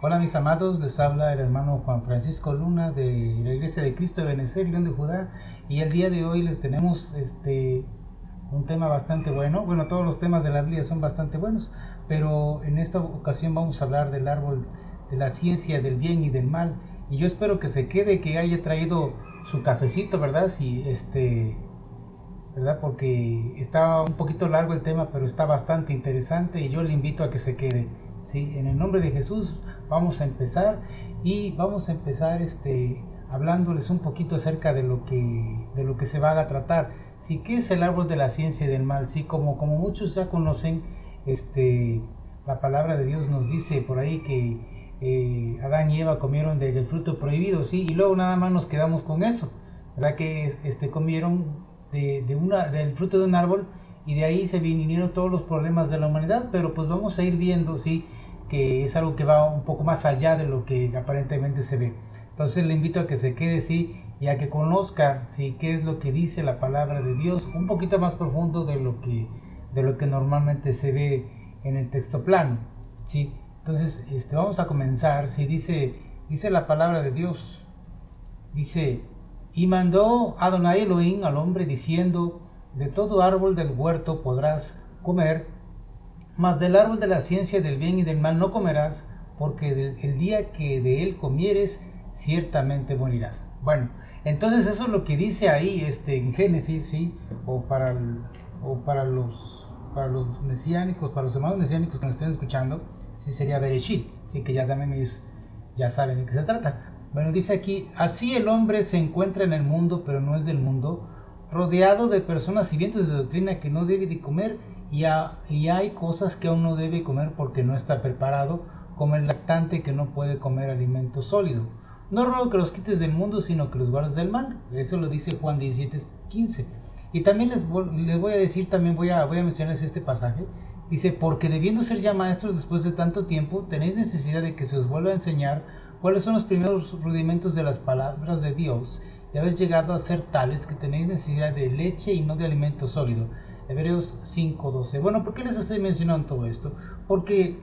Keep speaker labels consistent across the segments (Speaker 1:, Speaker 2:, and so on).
Speaker 1: Hola mis amados, les habla el hermano Juan Francisco Luna de la Iglesia de Cristo de Benecer, León de Judá, y el día de hoy les tenemos un tema bastante bueno. Bueno, todos los temas de la Biblia son bastante buenos, pero en esta ocasión vamos a hablar del árbol de la ciencia del bien y del mal, y yo espero que se quede, que haya traído su cafecito, ¿verdad? Si ¿verdad? Porque está un poquito largo el tema, pero está bastante interesante y yo le invito a que se quede. Sí, en el nombre de Jesús vamos a empezar y vamos a empezar hablándoles un poquito acerca de lo que se va a tratar. Sí, ¿qué es el árbol de la ciencia y del mal? Sí, como muchos ya conocen, la palabra de Dios nos dice por ahí que Adán y Eva comieron del fruto prohibido, sí, y luego nada más nos quedamos con eso, ¿verdad? Que comieron del fruto de un árbol y de ahí se vinieron todos los problemas de la humanidad, pero pues vamos a ir viendo, sí, que es algo que va un poco más allá de lo que aparentemente se ve. Entonces le invito a que se quede, sí, y a que conozca, sí, qué es lo que dice la palabra de Dios, un poquito más profundo de lo que normalmente se ve en el texto plano, sí. Entonces, vamos a comenzar, sí, dice la palabra de Dios. Dice, y mandó Adonai Elohim al hombre diciendo, de todo árbol del huerto podrás comer, mas del árbol de la ciencia del bien y del mal no comerás, porque el día que de él comieres, ciertamente morirás. Bueno, entonces eso es lo que dice ahí en Génesis, ¿sí? O para los mesiánicos, para los hermanos mesiánicos que nos estén escuchando, sí sería Bereshit, sí, que ya también ellos ya saben de qué se trata. Bueno, dice aquí, así el hombre se encuentra en el mundo, pero no es del mundo, rodeado de personas y vientos de doctrina que no debe de comer, y hay cosas que aún no debe comer porque no está preparado, como el lactante que no puede comer alimento sólido. No ruego que los quites del mundo, sino que los guardes del mal. Eso lo dice Juan 17:15. Y también les voy a decir, también voy a mencionarles este pasaje. Dice, porque debiendo ser ya maestros después de tanto tiempo, tenéis necesidad de que se os vuelva a enseñar cuáles son los primeros rudimentos de las palabras de Dios, y habéis llegado a ser tales que tenéis necesidad de leche y no de alimento sólido. Hebreos 5:12. Bueno, ¿por qué les estoy mencionando todo esto? Porque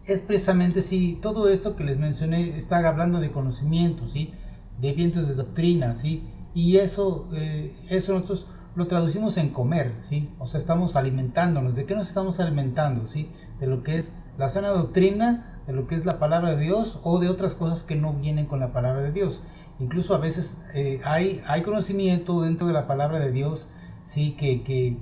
Speaker 1: es precisamente, sí, todo esto que les mencioné está hablando de conocimiento, ¿sí? De vientos de doctrina, ¿sí? Y eso nosotros lo traducimos en comer, ¿sí? O sea, estamos alimentándonos. ¿De qué nos estamos alimentando, sí? De lo que es la sana doctrina, de lo que es la palabra de Dios, o de otras cosas que no vienen con la palabra de Dios. Incluso a veces hay conocimiento dentro de la palabra de Dios, sí, que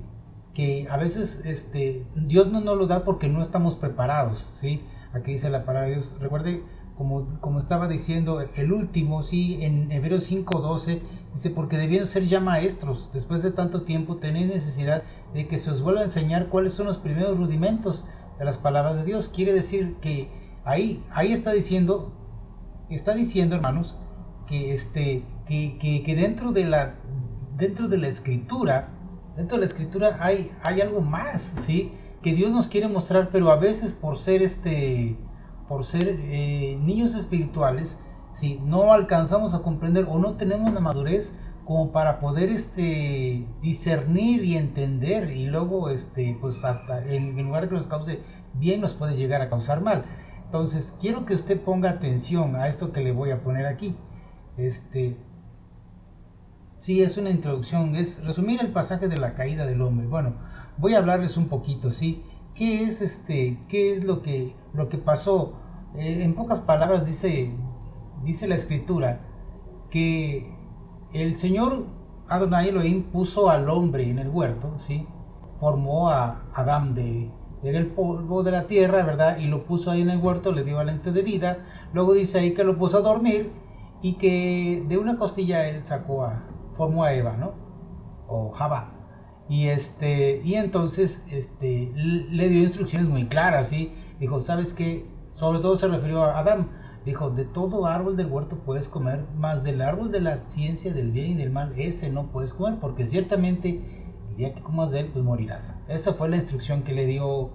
Speaker 1: a veces Dios no nos lo da porque no estamos preparados, ¿sí? Aquí dice la palabra de Dios. Recuerde, como estaba diciendo el último, sí, en Hebreos 5:12, dice, porque debiendo ser ya maestros, después de tanto tiempo, tenéis necesidad de que se os vuelva a enseñar cuáles son los primeros rudimentos de las palabras de Dios. Quiere decir que ahí está diciendo, hermanos, que dentro de la escritura, hay algo más, ¿sí? Que Dios nos quiere mostrar, pero a veces por ser niños espirituales, ¿sí? No alcanzamos a comprender o no tenemos la madurez como para poder discernir y entender, y luego pues hasta en lugar que nos cause bien, nos puede llegar a causar mal. Entonces quiero que usted ponga atención a esto que le voy a poner aquí. Sí, es una introducción, es resumir el pasaje de la caída del hombre. Bueno, voy a hablarles un poquito, ¿sí? ¿Qué es lo que pasó? En pocas palabras dice la escritura que el Señor Adonai Elohim puso al hombre en el huerto, ¿sí? Formó a Adán del polvo de la tierra, ¿verdad? Y lo puso ahí en el huerto, le dio aliento de vida. Luego dice ahí que lo puso a dormir y que de una costilla él formó a Eva, ¿no? O Jabá. Y entonces le dio instrucciones muy claras, ¿sí? Dijo, ¿sabes qué? Sobre todo se refirió a Adán. Dijo, de todo árbol del huerto puedes comer, más del árbol de la ciencia del bien y del mal, ese no puedes comer, porque ciertamente el día que comas de él, pues morirás. Esa fue la instrucción que le dio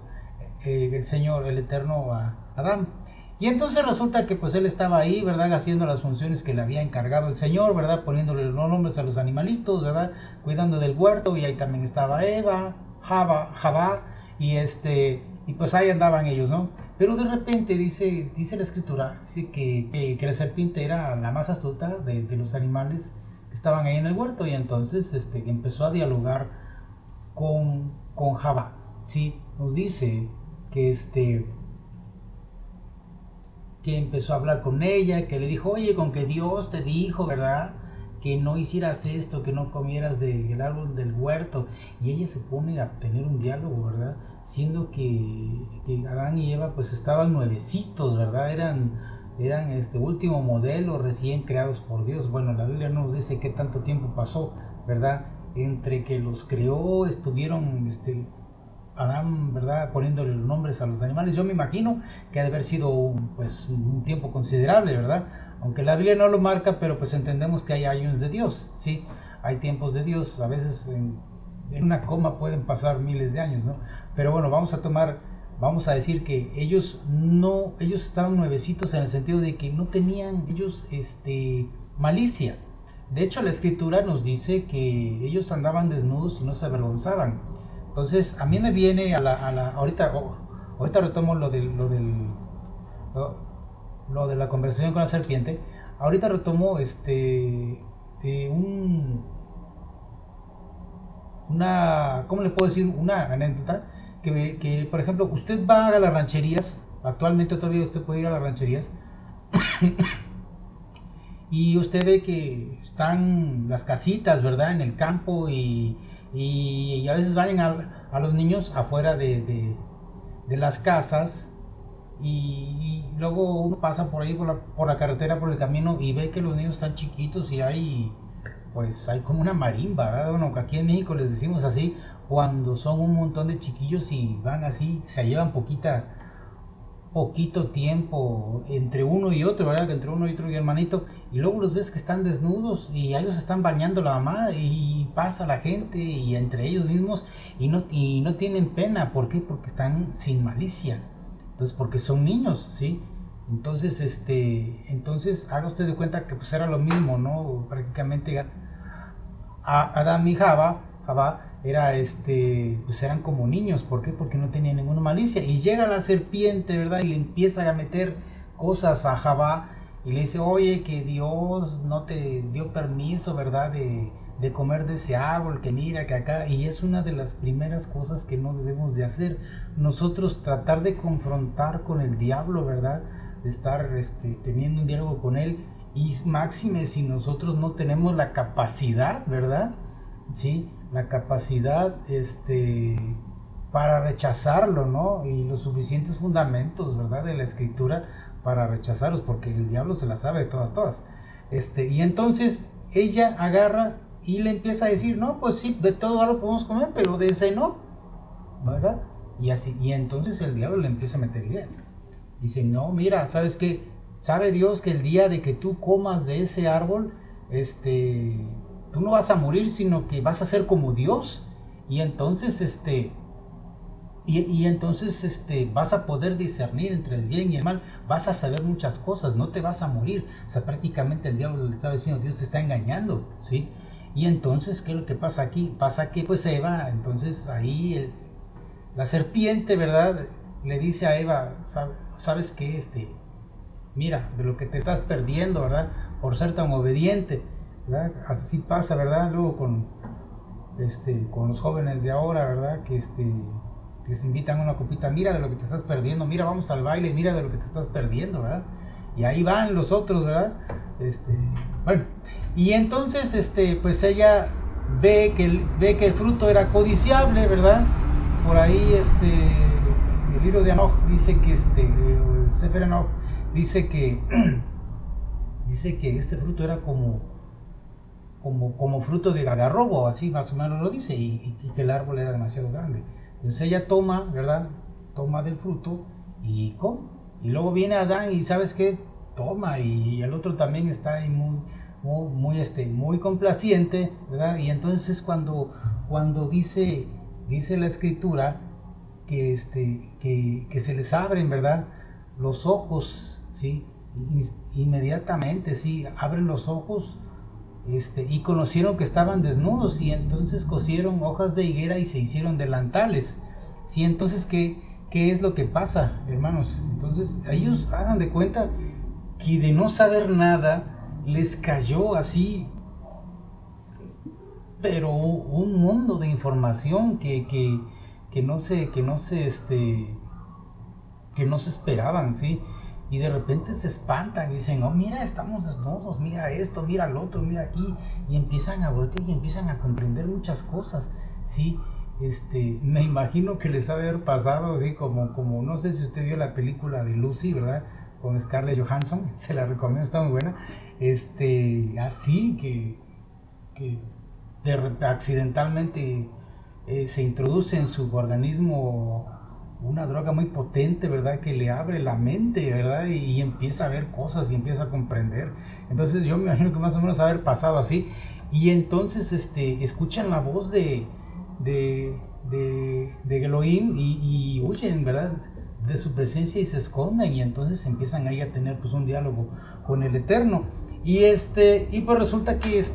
Speaker 1: el Señor, el Eterno, a Adán. Y entonces resulta que pues él estaba ahí, ¿verdad? Haciendo las funciones que le había encargado el Señor, ¿verdad? Poniéndole los nombres a los animalitos, ¿verdad? Cuidando del huerto, y ahí también estaba Eva, Jabá, y y pues ahí andaban ellos, ¿no? Pero de repente dice la escritura, dice que la serpiente era la más astuta de los animales que estaban ahí en el huerto, y entonces empezó a dialogar con Jabá, ¿sí? Nos dice que que empezó a hablar con ella, que le dijo, oye, con que Dios te dijo, ¿verdad? Que no hicieras esto, que no comieras del árbol del huerto. Y ella se pone a tener un diálogo, ¿verdad? Siendo que Adán y Eva pues estaban nuevecitos, ¿verdad? Eran último modelo, recién creados por Dios. Bueno, la Biblia no nos dice qué tanto tiempo pasó, ¿verdad? Entre que los creó, estuvieron Adán, ¿verdad?, poniéndole los nombres a los animales. Yo me imagino que ha de haber sido un tiempo considerable, ¿verdad? Aunque la Biblia no lo marca, pero pues entendemos que hay años de Dios, ¿sí? Hay tiempos de Dios, a veces en una coma pueden pasar miles de años, ¿no? Pero bueno, vamos a decir que ellos estaban nuevecitos en el sentido de que no tenían ellos malicia. De hecho, la escritura nos dice que ellos andaban desnudos y no se avergonzaban. Entonces, a mí me viene ahorita retomo lo de la conversación con la serpiente. Ahorita retomo ¿cómo le puedo decir? Una anécdota que, por ejemplo, usted va a las rancherías, actualmente todavía usted puede ir a las rancherías, y usted ve que están las casitas, ¿verdad?, en el campo, y a veces vayan a los niños afuera de las casas, y luego uno pasa por ahí por la carretera, por el camino, y ve que los niños están chiquitos y hay como una marimba, ¿verdad? Bueno, aquí en México les decimos así, cuando son un montón de chiquillos y van así, se llevan poquito tiempo entre uno y otro, ¿verdad? Entre uno y otro y hermanito, y luego los ves que están desnudos y ellos están bañando la mamá, y pasa la gente y entre ellos mismos, y no tienen pena. ¿Por qué? Porque están sin malicia. Entonces, porque son niños, ¿sí? Entonces haga usted de cuenta que pues era lo mismo, ¿no? Prácticamente Adán y Java era pues eran como niños. ¿Por qué? Porque no tenían ninguna malicia. Y llega la serpiente, ¿verdad? Y le empieza a meter cosas a Java y le dice, oye, que Dios no te dio permiso, ¿verdad?, de comer de ese árbol, que mira, que acá. Y es una de las primeras cosas que no debemos de hacer. Nosotros tratar de confrontar con el diablo, ¿verdad?, de estar teniendo un diálogo con él, y máxime si nosotros no tenemos la capacidad, ¿verdad? Sí, la capacidad para rechazarlo, ¿no? Y los suficientes fundamentos, ¿verdad?, de la escritura para rechazarlos, porque el diablo se la sabe de todas. Y entonces ella agarra y le empieza a decir, no, pues sí, de todo algo podemos comer, pero de ese no, ¿verdad? Y entonces el diablo le empieza a meter ideas. Dice, no, mira, ¿sabes qué? Sabe Dios que el día de que tú comas de ese árbol, tú no vas a morir, sino que vas a ser como Dios. Y entonces, vas a poder discernir entre el bien y el mal, vas a saber muchas cosas, no te vas a morir. O sea, prácticamente el diablo le estaba diciendo, Dios te está engañando, ¿sí? Y entonces, ¿qué es lo que pasa aquí? Pasa que pues Eva, entonces ahí la serpiente, ¿verdad?, le dice a Eva, ¿sabes qué? Mira, de lo que te estás perdiendo, ¿verdad?, por ser tan obediente, ¿verdad? Así pasa, ¿verdad? Luego con los jóvenes de ahora, ¿verdad?, que les invitan a una copita, mira de lo que te estás perdiendo, mira, vamos al baile, mira de lo que te estás perdiendo, ¿verdad? Y ahí van los otros, ¿verdad? Bueno, y entonces, pues ella ve que el fruto era codiciable, ¿verdad? Por ahí, el libro de Enoch dice que el Sefer Enoch dice que este fruto era como fruto de algarrobo, así más o menos lo dice, y que el árbol era demasiado grande. Entonces ella toma, ¿verdad? Toma del fruto y come. Y luego viene Adán y ¿sabes qué? Toma, y el otro también está ahí muy complaciente, ¿verdad? Y entonces cuando dice la escritura que se les abren, ¿verdad?, los ojos, ¿sí? Inmediatamente, sí, abren los ojos, y conocieron que estaban desnudos, y entonces cosieron hojas de higuera y se hicieron delantales. Sí, entonces, ¿qué ¿qué es lo que pasa, hermanos? Entonces, ellos hagan de cuenta que de no saber nada les cayó así, pero un mundo de información que no se esperaban, ¿sí? Y de repente se espantan y dicen, oh, mira, estamos desnudos, mira esto, mira lo otro, mira aquí, y empiezan a voltear y empiezan a comprender muchas cosas, ¿sí? Me imagino que les ha de haber pasado, ¿sí? Como no sé si usted vio la película de Lucy, ¿verdad? Con Scarlett Johansson, se la recomiendo, está muy buena, así que accidentalmente se introduce en su organismo una droga muy potente, ¿verdad? Que le abre la mente, ¿verdad? Y empieza a ver cosas y empieza a comprender. Entonces yo me imagino que más o menos haber pasado así. Y entonces escuchan la voz de Elohim y huyen, ¿verdad? De su presencia y se esconden y entonces empiezan ahí a tener pues un diálogo con el Eterno. Y pues resulta que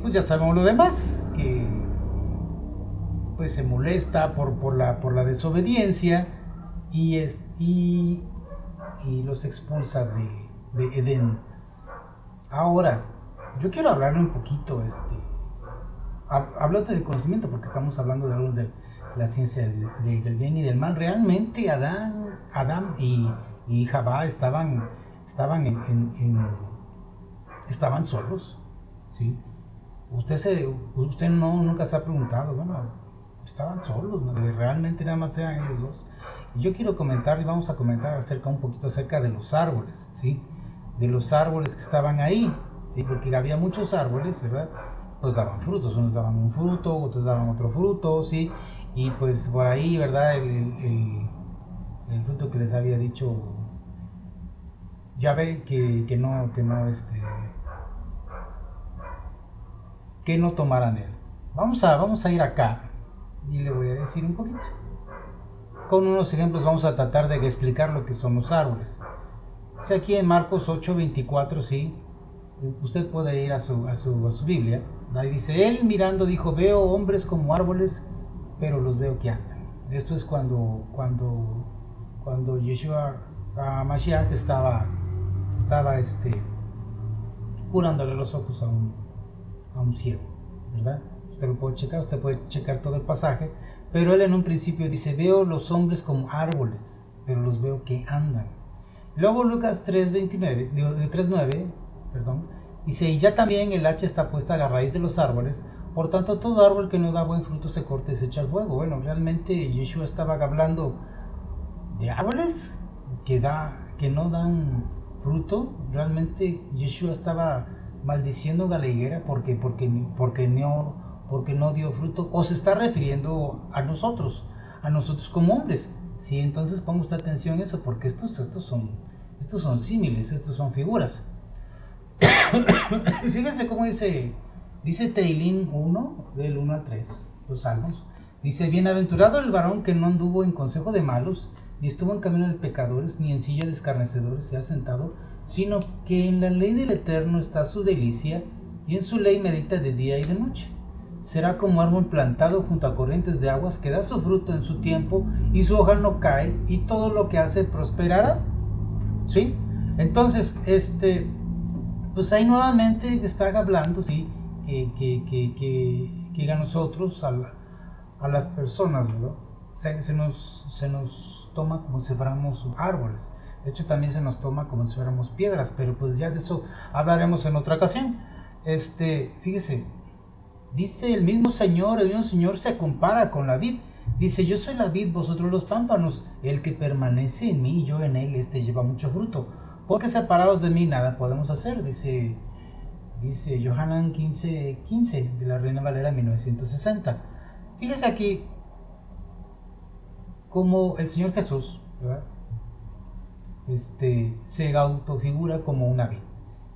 Speaker 1: pues ya sabemos lo demás, que pues se molesta por la desobediencia y los expulsa de Edén. Ahora, yo quiero hablarle un poquito, háblate de conocimiento porque estamos hablando de algo de la ciencia del bien y del mal. Realmente Adán y Jabá estaban solos, ¿sí? Usted nunca se ha preguntado, bueno, estaban solos, ¿no? Realmente nada más eran ellos dos. Y yo quiero comentar y vamos a comentar un poquito acerca de los árboles, ¿sí? De los árboles que estaban ahí, ¿sí? Porque había muchos árboles, ¿verdad? Pues daban frutos, unos daban un fruto, otros daban otro fruto, ¿sí? Y pues por ahí, ¿verdad? El fruto que les había dicho, ya ve que no tomaran de él. Vamos a ir acá y le voy a decir un poquito. Con unos ejemplos vamos a tratar de explicar lo que son los árboles. Si aquí en Marcos 8:24, sí, usted puede ir a su Biblia. Ahí dice, él mirando dijo, veo hombres como árboles, pero los veo que andan. Esto es cuando Yeshua Mashiach estaba curándole los ojos a un ciego, ¿verdad? Usted lo puede checar todo el pasaje, pero él en un principio dice, veo los hombres como árboles, pero los veo que andan. Luego Lucas 3:9, dice, y ya también el hacha está puesta a la raíz de los árboles, por tanto todo árbol que no da buen fruto se corta y se echa al fuego. Bueno, realmente Yeshua estaba hablando de árboles que no dan fruto. Realmente Yeshua estaba maldiciendo a la higuera porque no dio fruto, o se está refiriendo a nosotros como hombres. Sí, entonces ponga usted atención a eso, porque estos son símiles, estos son figuras. Fíjense cómo dice Teilín 1, del 1 al 3, los salmos. Dice, bienaventurado el varón que no anduvo en consejo de malos, ni estuvo en camino de pecadores, ni en silla de escarnecedores se ha sentado, sino que en la ley del Eterno está su delicia, y en su ley medita de día y de noche. Será como árbol plantado junto a corrientes de aguas, que da su fruto en su tiempo, y su hoja no cae, y todo lo que hace prosperará. ¿Sí? Entonces, pues ahí nuevamente está hablando, ¿sí? Que a nosotros, a las personas, ¿verdad? Se nos toma como si fuéramos árboles. De hecho, también se nos toma como si fuéramos piedras, pero pues ya de eso hablaremos en otra ocasión. Fíjese, dice el mismo Señor se compara con la vid. Dice, yo soy la vid, vosotros los pámpanos. El que permanece en mí y yo en él, lleva mucho fruto. Porque separados de mí nada podemos hacer, dice Yohanan 15:15 de la Reina Valera 1960. Fíjese aquí como el Señor Jesús, ¿verdad? Se autofigura como una vid.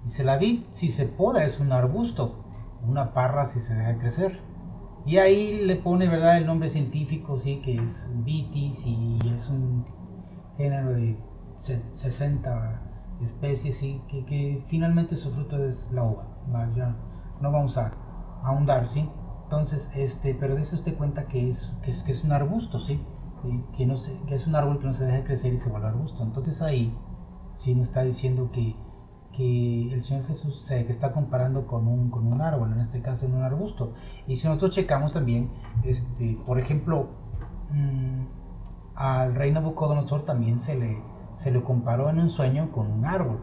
Speaker 1: Dice, la vid, si se poda, es un arbusto, una parra si se deja crecer. Y ahí le pone, ¿verdad?, el nombre científico, sí, que es vitis, y es un género de 60 especies, sí, que finalmente su fruto es la uva. Ya no vamos a ahondar, ¿sí? Entonces, pero dése usted cuenta que es un arbusto, ¿sí? que es un árbol que no se deja crecer y se vuelve arbusto. Entonces ahí sí nos está diciendo que el Señor Jesús que está comparando con un árbol, en este caso en un arbusto. Y si nosotros checamos también, por ejemplo, al rey Nabucodonosor también se le comparó en un sueño con un árbol.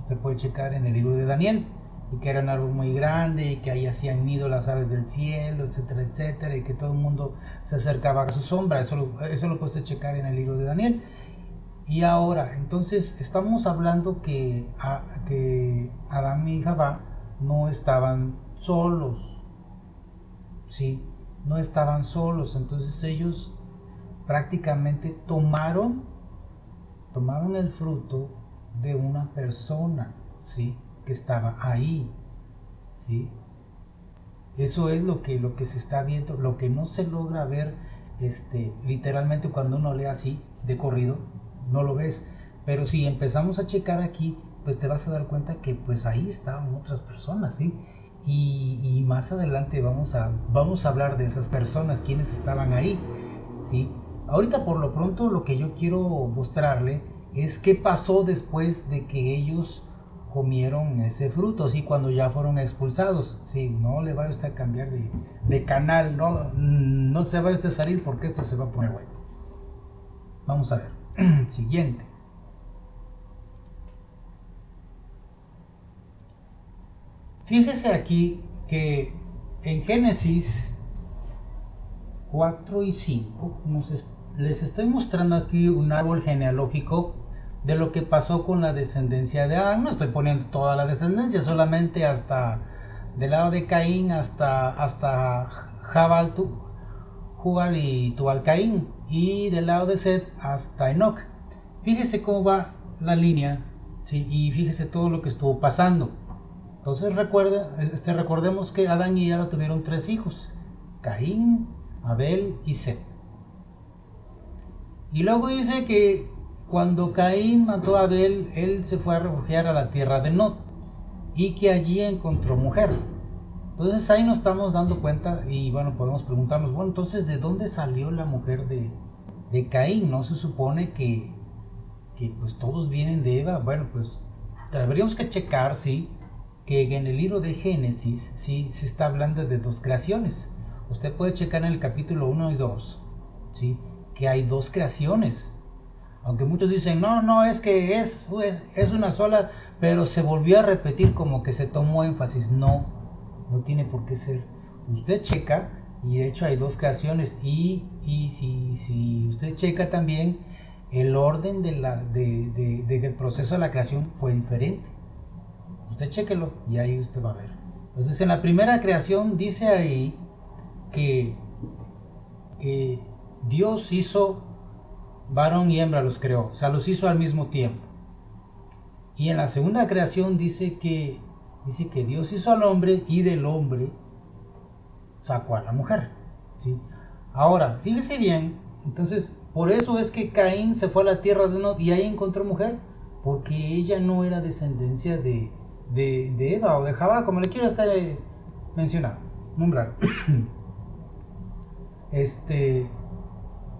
Speaker 1: Usted puede checar en el libro de Daniel, y que era un árbol muy grande y que ahí hacían nido las aves del cielo, etcétera, etcétera, y que todo el mundo se acercaba a su sombra. Eso lo puede usted checar en el libro de Daniel. Y ahora, entonces, estamos hablando que Adán y Jabá no estaban solos, ¿sí? No estaban solos, entonces ellos prácticamente tomaron el fruto de una persona, ¿sí? Que estaba ahí, ¿sí? Eso es lo que se está viendo, lo que no se logra ver literalmente cuando uno lee así de corrido, no lo ves, pero si empezamos a checar aquí, pues te vas a dar cuenta que pues ahí estaban otras personas, ¿sí? Y más adelante vamos a hablar de esas personas, quienes estaban ahí, ¿sí? Ahorita por lo pronto lo que yo quiero mostrarle es qué pasó después de que ellos comieron ese fruto, ¿sí? Cuando ya fueron expulsados, ¿sí? No le vaya usted a cambiar de canal, no se vaya usted a salir porque esto se va a poner bueno. Vamos a ver. Siguiente. Fíjese aquí que en Génesis 4 y 5 les estoy mostrando aquí un árbol genealógico de lo que pasó con la descendencia de Adán. No estoy poniendo toda la descendencia, solamente hasta del lado de Caín hasta Jubal y Tubal Caín, y del lado de Set hasta Enoch. Fíjese cómo va la línea, ¿sí? Y fíjese todo lo que estuvo pasando. Entonces recordemos que Adán y Eva tuvieron 3 hijos: Caín, Abel y Set. Y luego dice que cuando Caín mató a Abel, él se fue a refugiar a la tierra de Nod y que allí encontró mujer. Entonces ahí nos estamos dando cuenta y bueno, podemos preguntarnos, bueno, entonces ¿de dónde salió la mujer de Caín? ¿No se supone que pues todos vienen de Eva? Bueno, pues deberíamos que checar, sí, que en el libro de Génesis sí se está hablando de 2 creaciones. Usted puede checar en el capítulo 1 y 2, ¿sí? Que hay 2 creaciones. Aunque muchos dicen, no, es que es una sola, pero se volvió a repetir, como que se tomó énfasis. No tiene por qué ser. Usted checa, y de hecho hay 2 creaciones, y si usted checa también, el orden del proceso de la creación fue diferente. Usted chequelo y ahí usted va a ver. Entonces en la primera creación dice ahí que Dios hizo varón y hembra, los creó, o sea, los hizo al mismo tiempo. Y en la segunda creación dice que Dios hizo al hombre y del hombre sacó a la mujer, ¿sí? Ahora, fíjese bien, entonces por eso es que Caín se fue a la tierra de Nod y ahí encontró mujer, porque ella no era descendencia de Eva o de Jabá, como le quiero usted nombrar.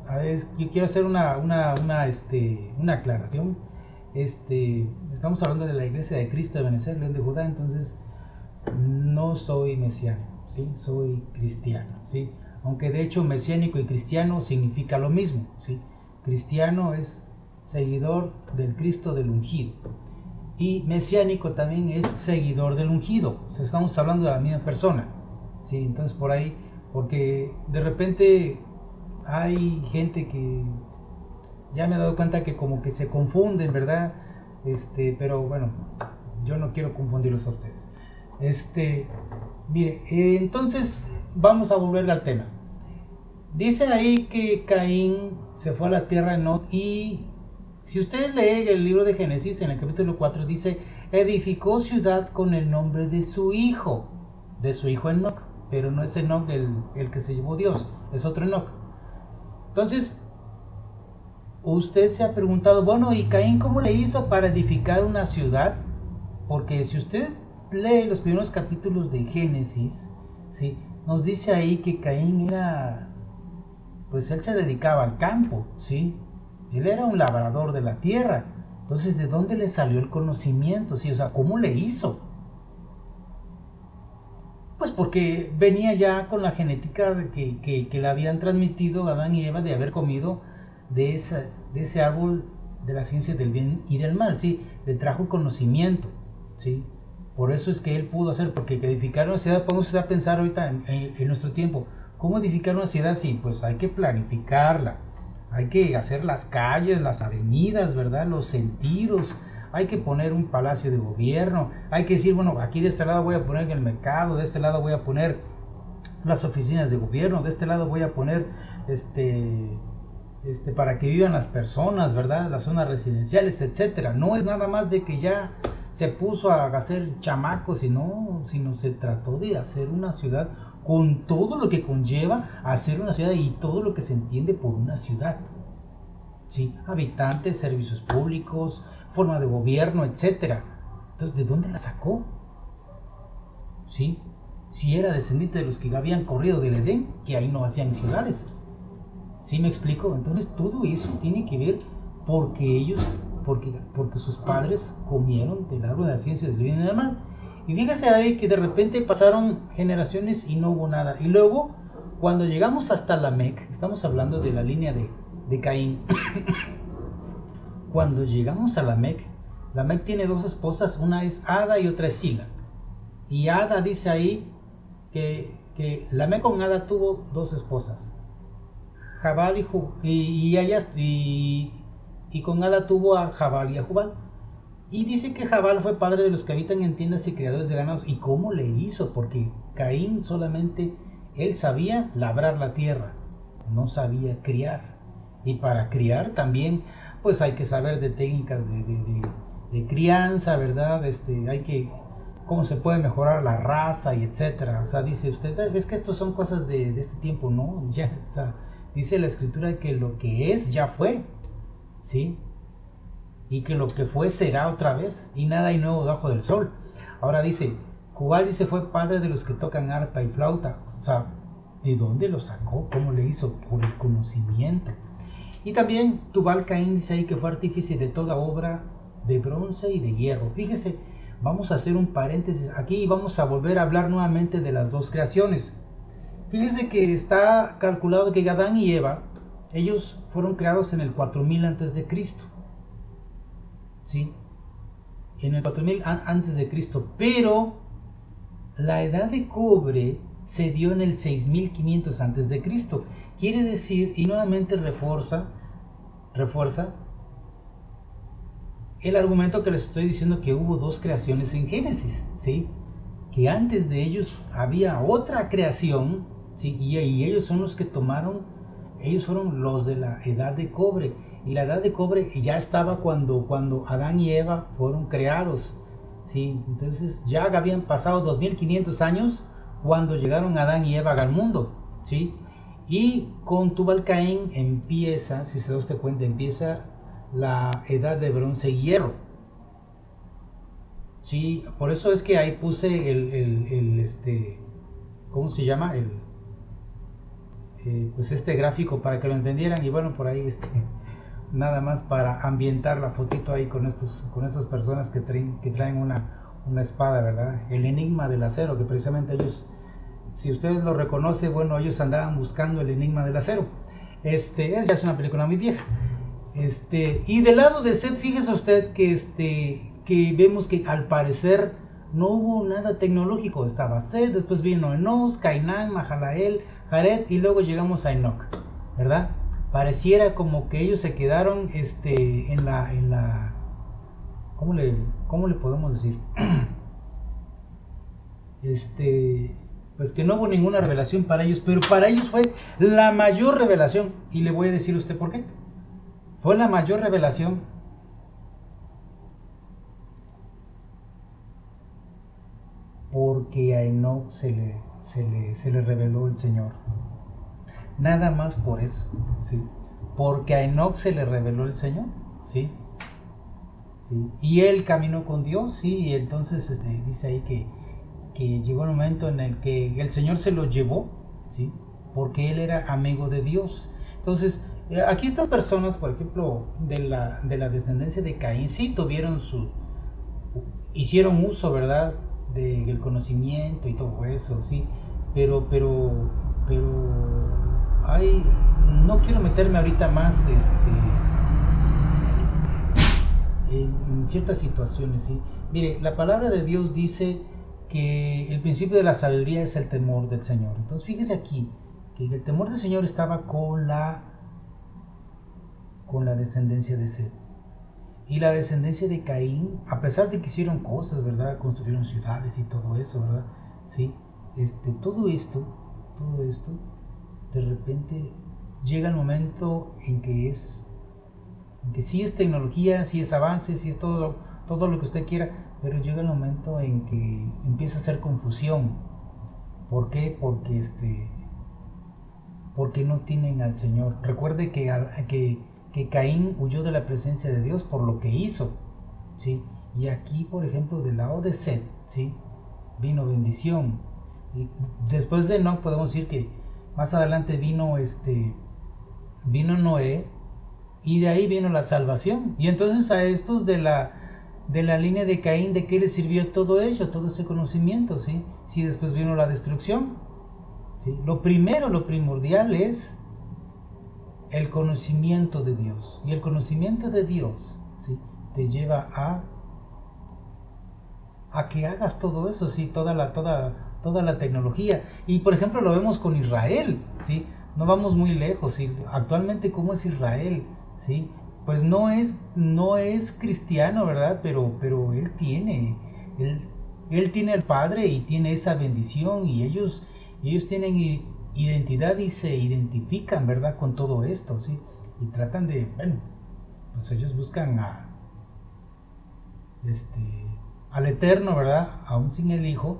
Speaker 1: A ver, yo quiero hacer una aclaración. Estamos hablando de la Iglesia de Cristo de Benecer, León de Judá, entonces no soy mesiánico, ¿sí? Soy cristiano, ¿sí? Aunque de hecho mesiánico y cristiano significa lo mismo, ¿sí? Cristiano es seguidor del Cristo del ungido, y mesiánico también es seguidor del ungido. O sea, estamos hablando de la misma persona, ¿sí? Entonces por ahí, porque de repente hay gente que ya me he dado cuenta que como que se confunden, ¿verdad? Pero bueno, yo no quiero confundirlos a ustedes. Mire, entonces vamos a volver al tema. Dice ahí que Caín se fue a la tierra de Nod, y si usted lee el libro de Génesis, en el capítulo 4 dice, edificó ciudad con el nombre de su hijo Enoc, pero no es Enoc el que se llevó Dios, es otro Enoc. Entonces, usted se ha preguntado, bueno, ¿y Caín cómo le hizo para edificar una ciudad? Porque si usted lee los primeros capítulos de Génesis, ¿sí? Nos dice ahí que Caín pues él se dedicaba al campo, ¿sí? Él era un labrador de la tierra. Entonces, ¿de dónde le salió el conocimiento? ¿Sí? O sea, ¿cómo le hizo? Pues porque venía ya con la genética que le habían transmitido Adán y Eva de haber comido de ese árbol de la ciencia del bien y del mal, ¿sí? Le trajo conocimiento, ¿sí? Por eso es que él pudo hacer, porque edificar una ciudad, podemos a pensar ahorita en nuestro tiempo, ¿cómo edificar una ciudad? Sí, pues hay que planificarla, hay que hacer las calles, las avenidas, ¿verdad? Los sentidos, hay que poner un palacio de gobierno, hay que decir, bueno, aquí de este lado voy a poner el mercado, de este lado voy a poner las oficinas de gobierno, de este lado voy a poner para que vivan las personas, ¿verdad? Las zonas residenciales, etcétera. No es nada más de que ya se puso a hacer chamacos, sino se trató de hacer una ciudad con todo lo que conlleva hacer una ciudad y todo lo que se entiende por una ciudad. ¿Sí? Habitantes, servicios públicos, forma de gobierno, etcétera. Entonces, ¿de dónde la sacó? ¿Sí? Si era descendiente de los que habían corrido del Edén, que ahí no hacían ciudades. ¿Sí me explico? Entonces todo eso tiene que ver porque sus padres comieron del árbol de la ciencia del bien y del mal. Y fíjese ahí que de repente pasaron generaciones y no hubo nada. Y luego, cuando llegamos hasta Lamec, estamos hablando de la línea de Caín. Cuando llegamos a Lamec tiene dos esposas, una es Ada y otra es Sila. Y Ada dice ahí que Lamec con Ada tuvo dos esposas. Jabal y con Ada tuvo a Jabal y a Jubal. Y dice que Jabal fue padre de los que habitan en tiendas y criadores de ganados. ¿Y cómo le hizo? Porque Caín solamente, él sabía labrar la tierra, no sabía criar. Y para criar también, pues hay que saber de técnicas de crianza, ¿verdad? Hay que, cómo se puede mejorar la raza y etcétera. O sea, dice usted, es que estos son cosas de este tiempo, ¿no? Ya, o sea, dice la escritura que lo que es ya fue, ¿sí? Y que lo que fue será otra vez, y nada hay nuevo debajo del sol. Ahora dice, Jubal dice fue padre de los que tocan arpa y flauta. O sea, ¿de dónde lo sacó? ¿Cómo le hizo? Por el conocimiento. Y también Tubal Caín dice ahí que fue artífice de toda obra de bronce y de hierro. Fíjese, vamos a hacer un paréntesis aquí y vamos a volver a hablar nuevamente de las dos creaciones. Fíjese que está calculado que Adán y Eva, ellos fueron creados en el 4000 antes de Cristo. ¿Sí? En el 4000 antes de Cristo, pero la edad de cobre se dio en el 6500 antes de Cristo. Quiere decir, y nuevamente refuerza el argumento que les estoy diciendo, que hubo dos creaciones en Génesis, ¿sí? Que antes de ellos había otra creación, ¿sí? Y ellos son los que ellos fueron los de la edad de cobre. Y la edad de cobre ya estaba cuando Adán y Eva fueron creados, ¿sí? Entonces ya habían pasado 2500 años cuando llegaron Adán y Eva al mundo, ¿sí? Y con Tubal Caín empieza, si se da usted cuenta, empieza la edad de bronce y hierro. Sí, por eso es que ahí puse ¿cómo se llama? Pues este gráfico para que lo entendieran. Y bueno, por ahí nada más para ambientar la fotito ahí con estas personas que traen una espada, ¿verdad? El enigma del acero, que precisamente ellos, si ustedes lo reconocen, bueno, ellos andaban buscando el enigma del acero. Ya es una película muy vieja. Y del lado de Seth, fíjese usted que vemos que al parecer no hubo nada tecnológico. Estaba Seth, después vino Enos, Cainán, Mahalael, Jared, y luego llegamos a Enoch, ¿verdad? Pareciera como que ellos se quedaron en la ¿cómo le podemos decir? Pues que no hubo ninguna revelación para ellos, pero para ellos fue la mayor revelación. Y le voy a decir a usted por qué. Fue la mayor revelación porque a Enoch se le reveló el Señor. Nada más por eso, ¿sí? Porque a Enoch se le reveló el Señor, ¿sí? ¿Sí? Y él caminó con Dios, ¿sí? Y entonces dice ahí que llegó el momento en el que el Señor se lo llevó, ¿sí? Porque él era amigo de Dios. Entonces, aquí estas personas, por ejemplo, de la descendencia de Caín, sí tuvieron hicieron uso, ¿verdad? Del conocimiento y todo eso, sí, pero, hay, no quiero meterme ahorita más, en ciertas situaciones, ¿sí? Mire, la palabra de Dios dice que el principio de la sabiduría es el temor del Señor. Entonces, fíjese aquí, que el temor del Señor estaba con la descendencia de Seth. Y la descendencia de Caín, a pesar de que hicieron cosas, ¿verdad? Construyeron ciudades y todo eso, ¿verdad? Sí, todo esto, de repente llega el momento en que sí es tecnología, sí es avance, sí es todo lo que usted quiera, pero llega el momento en que empieza a hacer confusión. ¿Por qué? Porque no tienen al Señor. Recuerde que Caín huyó de la presencia de Dios por lo que hizo, ¿sí? Y aquí, por ejemplo, del lado de Seth, ¿sí? Vino bendición. Y después de Enoch podemos decir que más adelante vino Noé, y de ahí vino la salvación. Y entonces a estos de la línea de Caín, ¿de qué les sirvió todo ello, todo ese conocimiento? ¿Sí? Sí, después vino la destrucción. ¿Sí? Lo primordial es el conocimiento de Dios. Y el conocimiento de Dios, ¿sí? Te lleva a que hagas todo eso, ¿sí? Toda la tecnología. Y por ejemplo lo vemos con Israel, ¿sí? No vamos muy lejos, ¿sí? Actualmente, ¿cómo es Israel? ¿Sí? Pues no es cristiano, ¿verdad? Pero él tiene al Padre y tiene esa bendición, y ellos tienen identidad y se identifican, ¿verdad? Con todo esto, ¿sí? Y tratan bueno, pues ellos buscan al Eterno, ¿verdad? Aún sin el Hijo.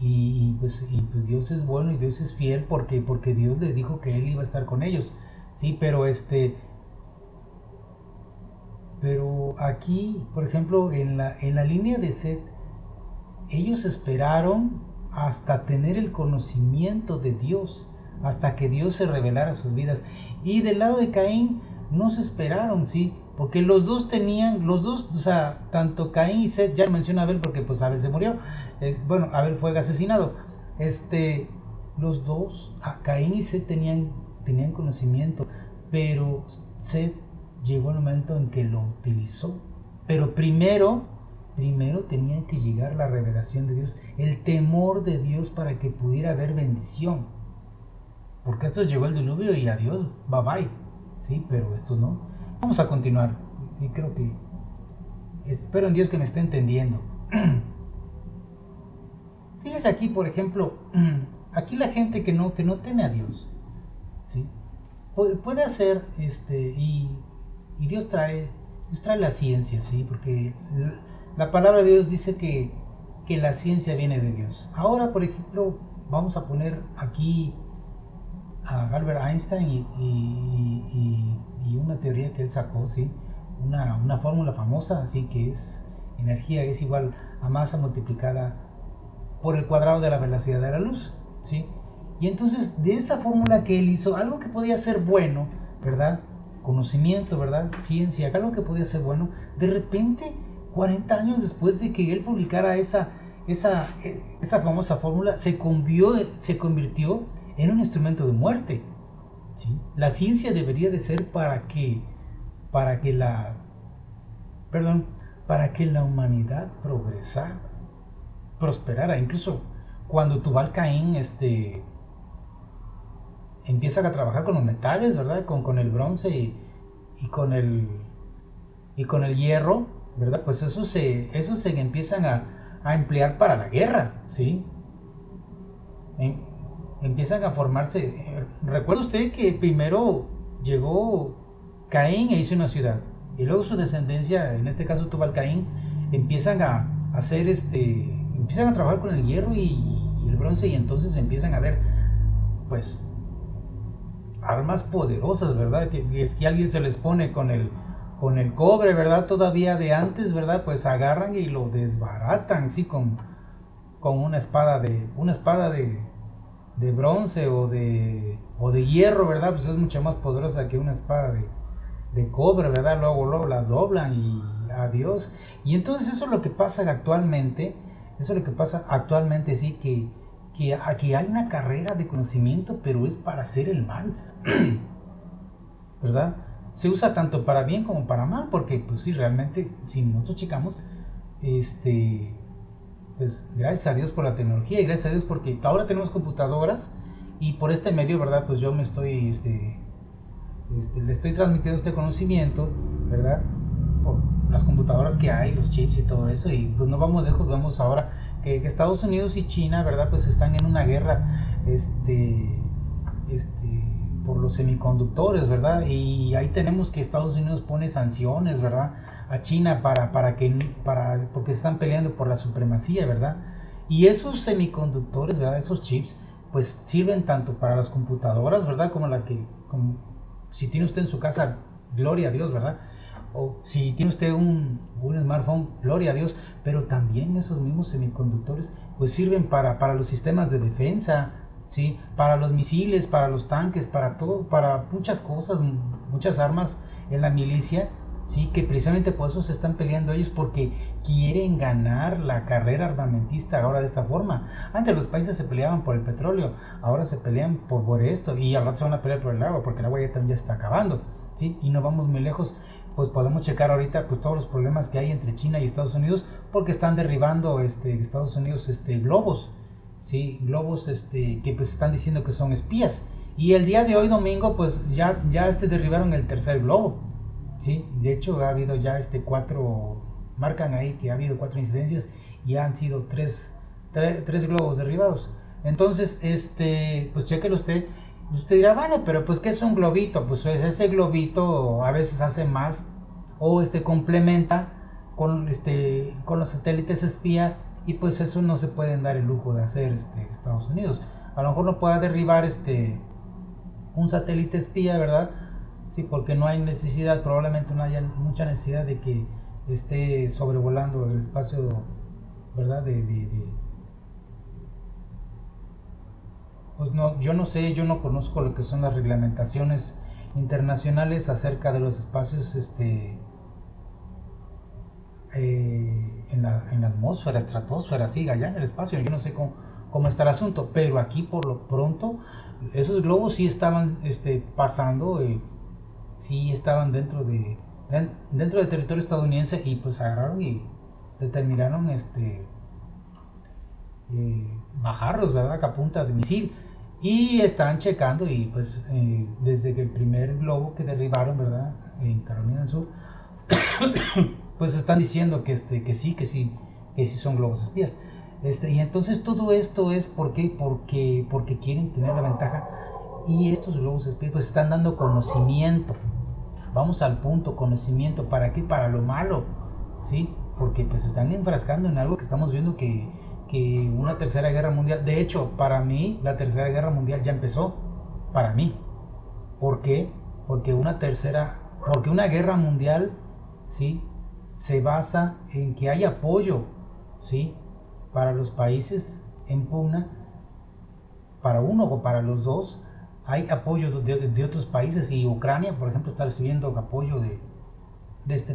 Speaker 1: Y pues Dios es bueno y Dios es fiel porque Dios le dijo que Él iba a estar con ellos, sí, pero aquí, por ejemplo, en la línea de Seth, ellos esperaron hasta tener el conocimiento de Dios, hasta que Dios se revelara a sus vidas. Y del lado de Caín no se esperaron, ¿sí? Porque los dos, o sea, tanto Caín y Seth, ya menciona Abel porque pues Abel se murió, bueno, Abel fue asesinado. Los dos, Caín y Seth tenían conocimiento, pero Seth llegó el momento en que lo utilizó. Pero primero tenía que llegar la revelación de Dios, el temor de Dios, para que pudiera haber bendición. Porque esto llegó el diluvio y adiós, bye bye. Sí, pero esto no. Vamos a continuar. Sí, creo que espero en Dios que me esté entendiendo. Fíjese aquí, por ejemplo, aquí la gente que no teme a Dios, ¿sí? Puede hacer, y Dios trae la ciencia, ¿sí? Porque la palabra de Dios dice que la ciencia viene de Dios. Ahora, por ejemplo, vamos a poner aquí a Albert Einstein y una teoría que él sacó, ¿sí? Una fórmula famosa, así que es energía es igual a masa multiplicada por el cuadrado de la velocidad de la luz, ¿sí? Y entonces de esa fórmula que él hizo, algo que podía ser bueno, ¿verdad? Conocimiento, ¿verdad? Ciencia, algo que podía ser bueno, de repente, 40 años después de que él publicara esa famosa fórmula, se convirtió en un instrumento de muerte, ¿sí? La ciencia debería de ser para que la humanidad prosperara. Incluso cuando Tubal Caín empieza a trabajar con los metales, ¿verdad? Con el bronce y con el hierro, ¿verdad? Pues esos se empiezan a emplear para la guerra, ¿sí? Empiezan a formarse. ¿Recuerda usted que primero llegó Caín e hizo una ciudad? Y luego su descendencia, en este caso Tubal Caín, empiezan a hacer empiezan a trabajar con el hierro y el bronce, y entonces empiezan a ver, pues, armas poderosas, ¿verdad? Que es que alguien se les pone con el cobre, ¿verdad? Todavía de antes, ¿verdad? Pues agarran y lo desbaratan, ¿sí? Con una espada de bronce o o de hierro, ¿verdad? Pues es mucho más poderosa que una espada de cobre, ¿verdad? Luego la doblan y adiós. Y entonces eso es lo que pasa actualmente, eso es lo que pasa actualmente, sí, que aquí hay una carrera de conocimiento, pero es para hacer el mal, ¿verdad? Se usa tanto para bien como para mal, porque pues sí, realmente, si nosotros checamos, este, pues gracias a Dios por la tecnología y gracias a Dios porque ahora tenemos computadoras y por este medio, ¿verdad? Pues yo me estoy, le estoy transmitiendo este conocimiento, ¿verdad? Por las computadoras que hay, los chips y todo eso, y pues no vamos lejos, vemos ahora que Estados Unidos y China, ¿verdad? Pues están en una guerra, por los semiconductores, ¿verdad? Y ahí tenemos que Estados Unidos pone sanciones, ¿verdad? A China porque se están peleando por la supremacía, ¿verdad? Y esos semiconductores, ¿verdad? Esos chips, pues sirven tanto para las computadoras, ¿verdad? Como si tiene usted en su casa, gloria a Dios, ¿verdad? O si tiene usted un smartphone, gloria a Dios, pero también esos mismos semiconductores pues sirven para los sistemas de defensa, ¿sí? Para los misiles, para los tanques, para todo, para muchas cosas, muchas armas en la milicia, ¿sí? Que precisamente por eso se están peleando ellos, porque quieren ganar la carrera armamentista ahora de esta forma. Antes los países se peleaban por el petróleo, ahora se pelean por esto, y al rato se van a pelear por el agua, porque el agua ya también se está acabando, ¿sí? Y no vamos muy lejos, pues podemos checar ahorita pues todos los problemas que hay entre China y Estados Unidos, porque están derribando Estados Unidos globos, ¿sí? Globos que pues están diciendo que son espías. Y el día de hoy domingo pues ya derribaron el tercer globo, ¿sí? De hecho ha habido ya marcan ahí que ha habido 4 incidencias y han sido tres globos derribados. Entonces, pues chéquelo usted. Usted dirá, bueno, pero pues ¿qué es un globito? Pues ese globito a veces hace más o complementa con los satélites espía, y pues eso no se pueden dar el lujo de hacer Estados Unidos. A lo mejor no pueda derribar un satélite espía, ¿verdad? Sí, porque no hay necesidad, probablemente no haya mucha necesidad de que esté sobrevolando el espacio, ¿verdad? Pues no, yo no sé, yo no conozco lo que son las reglamentaciones internacionales acerca de los espacios en la atmósfera, estratosfera, sí, allá en el espacio. Yo no sé cómo está el asunto, pero aquí por lo pronto esos globos sí estaban pasando, sí estaban dentro del territorio estadounidense, y pues agarraron y determinaron bajarlos, ¿verdad? A punta de misil. Y están checando, y pues desde que el primer globo que derribaron, ¿verdad? En Carolina del Sur, pues están diciendo que sí son globos espías. Y entonces todo esto es porque quieren tener la ventaja, y estos globos espías pues están dando conocimiento. Vamos al punto, conocimiento, ¿para qué? Para lo malo, ¿sí? Porque pues están enfrascando en algo que estamos viendo que una tercera guerra mundial. De hecho, para mí la tercera guerra mundial ya empezó, para mí. ¿Por qué? Porque una guerra mundial, ¿sí? Se basa en que hay apoyo, ¿sí? Para los países en pugna, para uno o para los dos, hay apoyo de otros países, y Ucrania, por ejemplo, está recibiendo apoyo de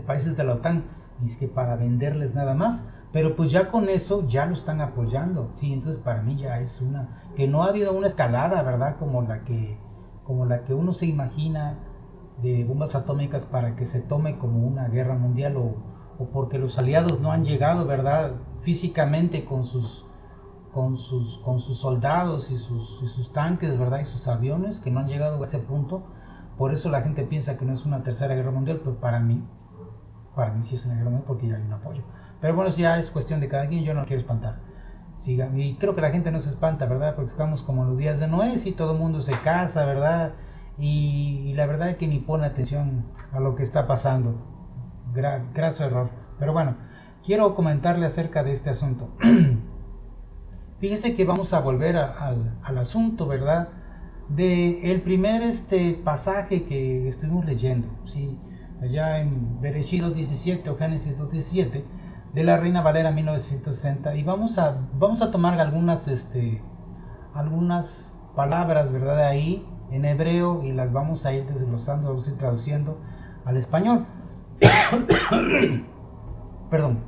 Speaker 1: países de la OTAN, dice que para venderles nada más, pero pues ya con eso ya lo están apoyando, sí. Entonces para mí ya es que no ha habido una escalada, ¿verdad? Como la que uno se imagina, de bombas atómicas para que se tome como una guerra mundial, o porque los aliados no han llegado, ¿verdad? Físicamente con sus soldados y sus tanques, ¿verdad? Y sus aviones, que no han llegado a ese punto. Por eso la gente piensa que no es una tercera guerra mundial, pero para mí sí es una guerra mundial, porque ya hay un apoyo. Pero bueno, si ya es cuestión de cada quien, yo no quiero espantar. Y creo que la gente no se espanta, ¿verdad? Porque estamos como en los días de Noé, y todo el mundo se casa, ¿verdad? Y la verdad es que ni pone atención a lo que está pasando. Graso error. Pero bueno, quiero comentarle acerca de este asunto. Fíjese que vamos a volver al asunto, ¿verdad? De el primer pasaje que estuvimos leyendo, ¿sí? Allá en Bereshit 17 o Génesis 2:17, de la Reina Valera 1960, y vamos a tomar algunas palabras, ¿verdad? De ahí, en hebreo y las vamos a ir desglosando, vamos a ir traduciendo al español. Perdón.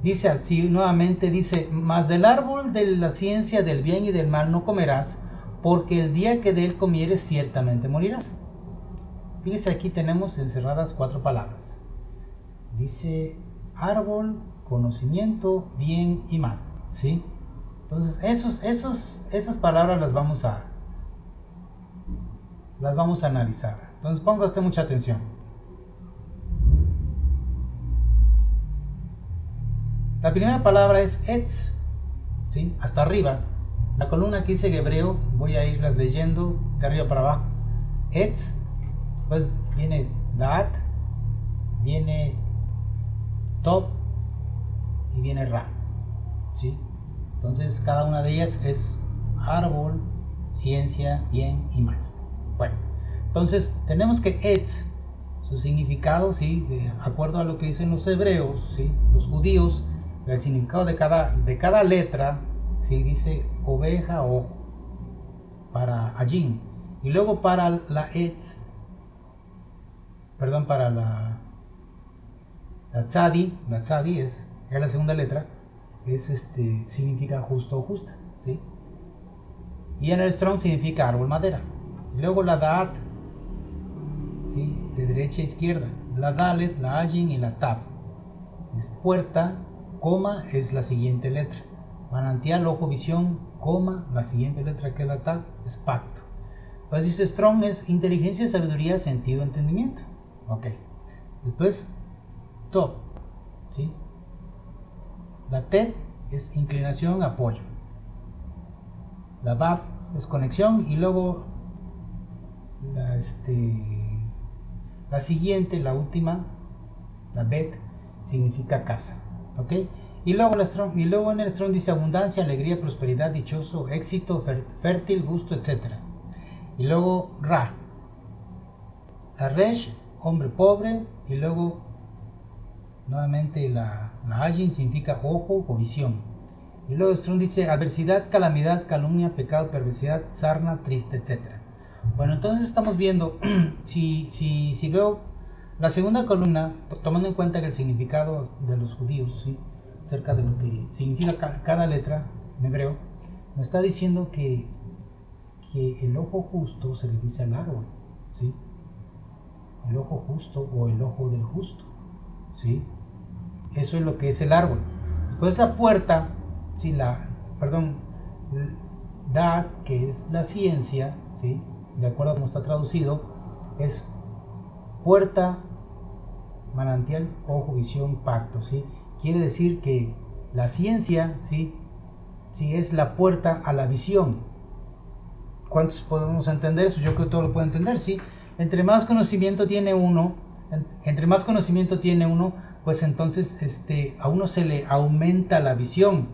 Speaker 1: Dice así nuevamente, dice: mas del árbol de la ciencia del bien y del mal no comerás, porque el día que de él comieres ciertamente morirás. Fíjese, aquí tenemos encerradas 4 palabras. Dice árbol, conocimiento, bien y mal, ¿sí? Entonces esas palabras las vamos a analizar. Entonces ponga usted mucha atención. La primera palabra es etz, ¿sí? Hasta arriba. La columna que dice en hebreo, voy a irlas leyendo de arriba para abajo. Etz, pues viene daat, viene top y viene ra, ¿sí? Entonces cada una de ellas es árbol, ciencia, bien y mal. Bueno, entonces tenemos que etz, su significado, ¿sí? De acuerdo a lo que dicen los hebreos, ¿sí? Los judíos, el significado de cada letra, ¿sí? Dice oveja o para ajin, y luego para la etz, perdón, para la tzadi es la segunda letra, significa justo o justa, ¿sí? Y en el Strong significa árbol, madera. Y luego la daat, ¿sí? De derecha a izquierda. La dalet, la ajin y la tab es puerta, coma es la siguiente letra. Manantial, ojo, visión, coma, la siguiente letra que es la tab es pacto. Pues dice Strong es inteligencia, sabiduría, sentido, entendimiento. Ok. Después top, ¿sí? La tet es inclinación, apoyo. La bab es conexión, y luego la siguiente, la última, la bet, significa casa, ¿ok? Y luego en el Strong dice abundancia, alegría, prosperidad, dichoso, éxito, fértil, gusto, etc. Y luego ra, la resh, hombre pobre, y luego nuevamente la ajin significa ojo o visión. Y luego Strong dice adversidad, calamidad, calumnia, pecado, perversidad, sarna, triste, etc. Bueno, entonces estamos viendo, si veo la segunda columna, tomando en cuenta que el significado de los judíos, ¿sí? Acerca de lo que significa cada letra en hebreo, me está diciendo que el ojo justo se le dice al árbol, ¿sí? El ojo justo o el ojo del justo, ¿sí? Eso es lo que es el árbol. Después la puerta, ¿sí? Da, que es la ciencia, ¿sí? De acuerdo a cómo está traducido, es puerta, manantial, ojo, visión, pacto, ¿sí? Quiere decir que la ciencia, ¿sí? Sí, es la puerta a la visión. ¿Cuántos podemos entender eso? Yo creo que todo lo puede entender, ¿sí? Entre más conocimiento tiene uno, pues entonces a uno se le aumenta la visión,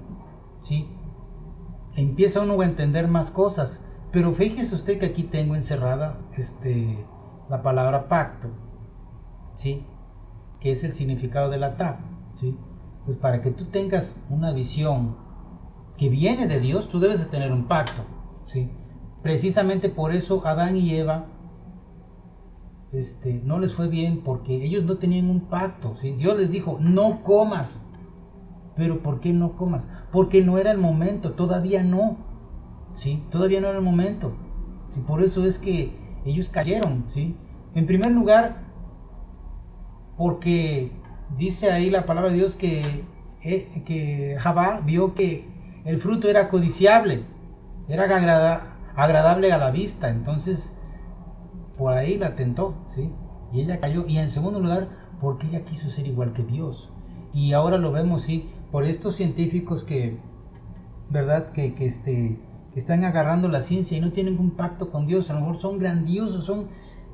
Speaker 1: ¿sí? Empieza uno a entender más cosas. Pero fíjese usted que aquí tengo encerrada la palabra pacto, ¿sí? Que es el significado de la tab, ¿sí? Entonces, para que tú tengas una visión que viene de Dios, tú debes de tener un pacto, ¿sí? Precisamente por eso Adán y Eva no les fue bien, porque ellos no tenían un pacto, ¿sí? Dios les dijo, no comas. ¿Pero por qué no comas? Porque no era el momento, todavía no, ¿sí? Todavía no era el momento, ¿sí? Por eso es que ellos cayeron, ¿sí? En primer lugar, porque dice ahí la palabra de Dios que Javá vio que el fruto era codiciable, era agradable a la vista, entonces por ahí la tentó, ¿sí? Y ella cayó. Y en segundo lugar, porque ella quiso ser igual que Dios. Y ahora lo vemos, ¿sí? Por estos científicos que, ¿verdad? Que están agarrando la ciencia y no tienen un pacto con Dios. A lo mejor son grandiosos,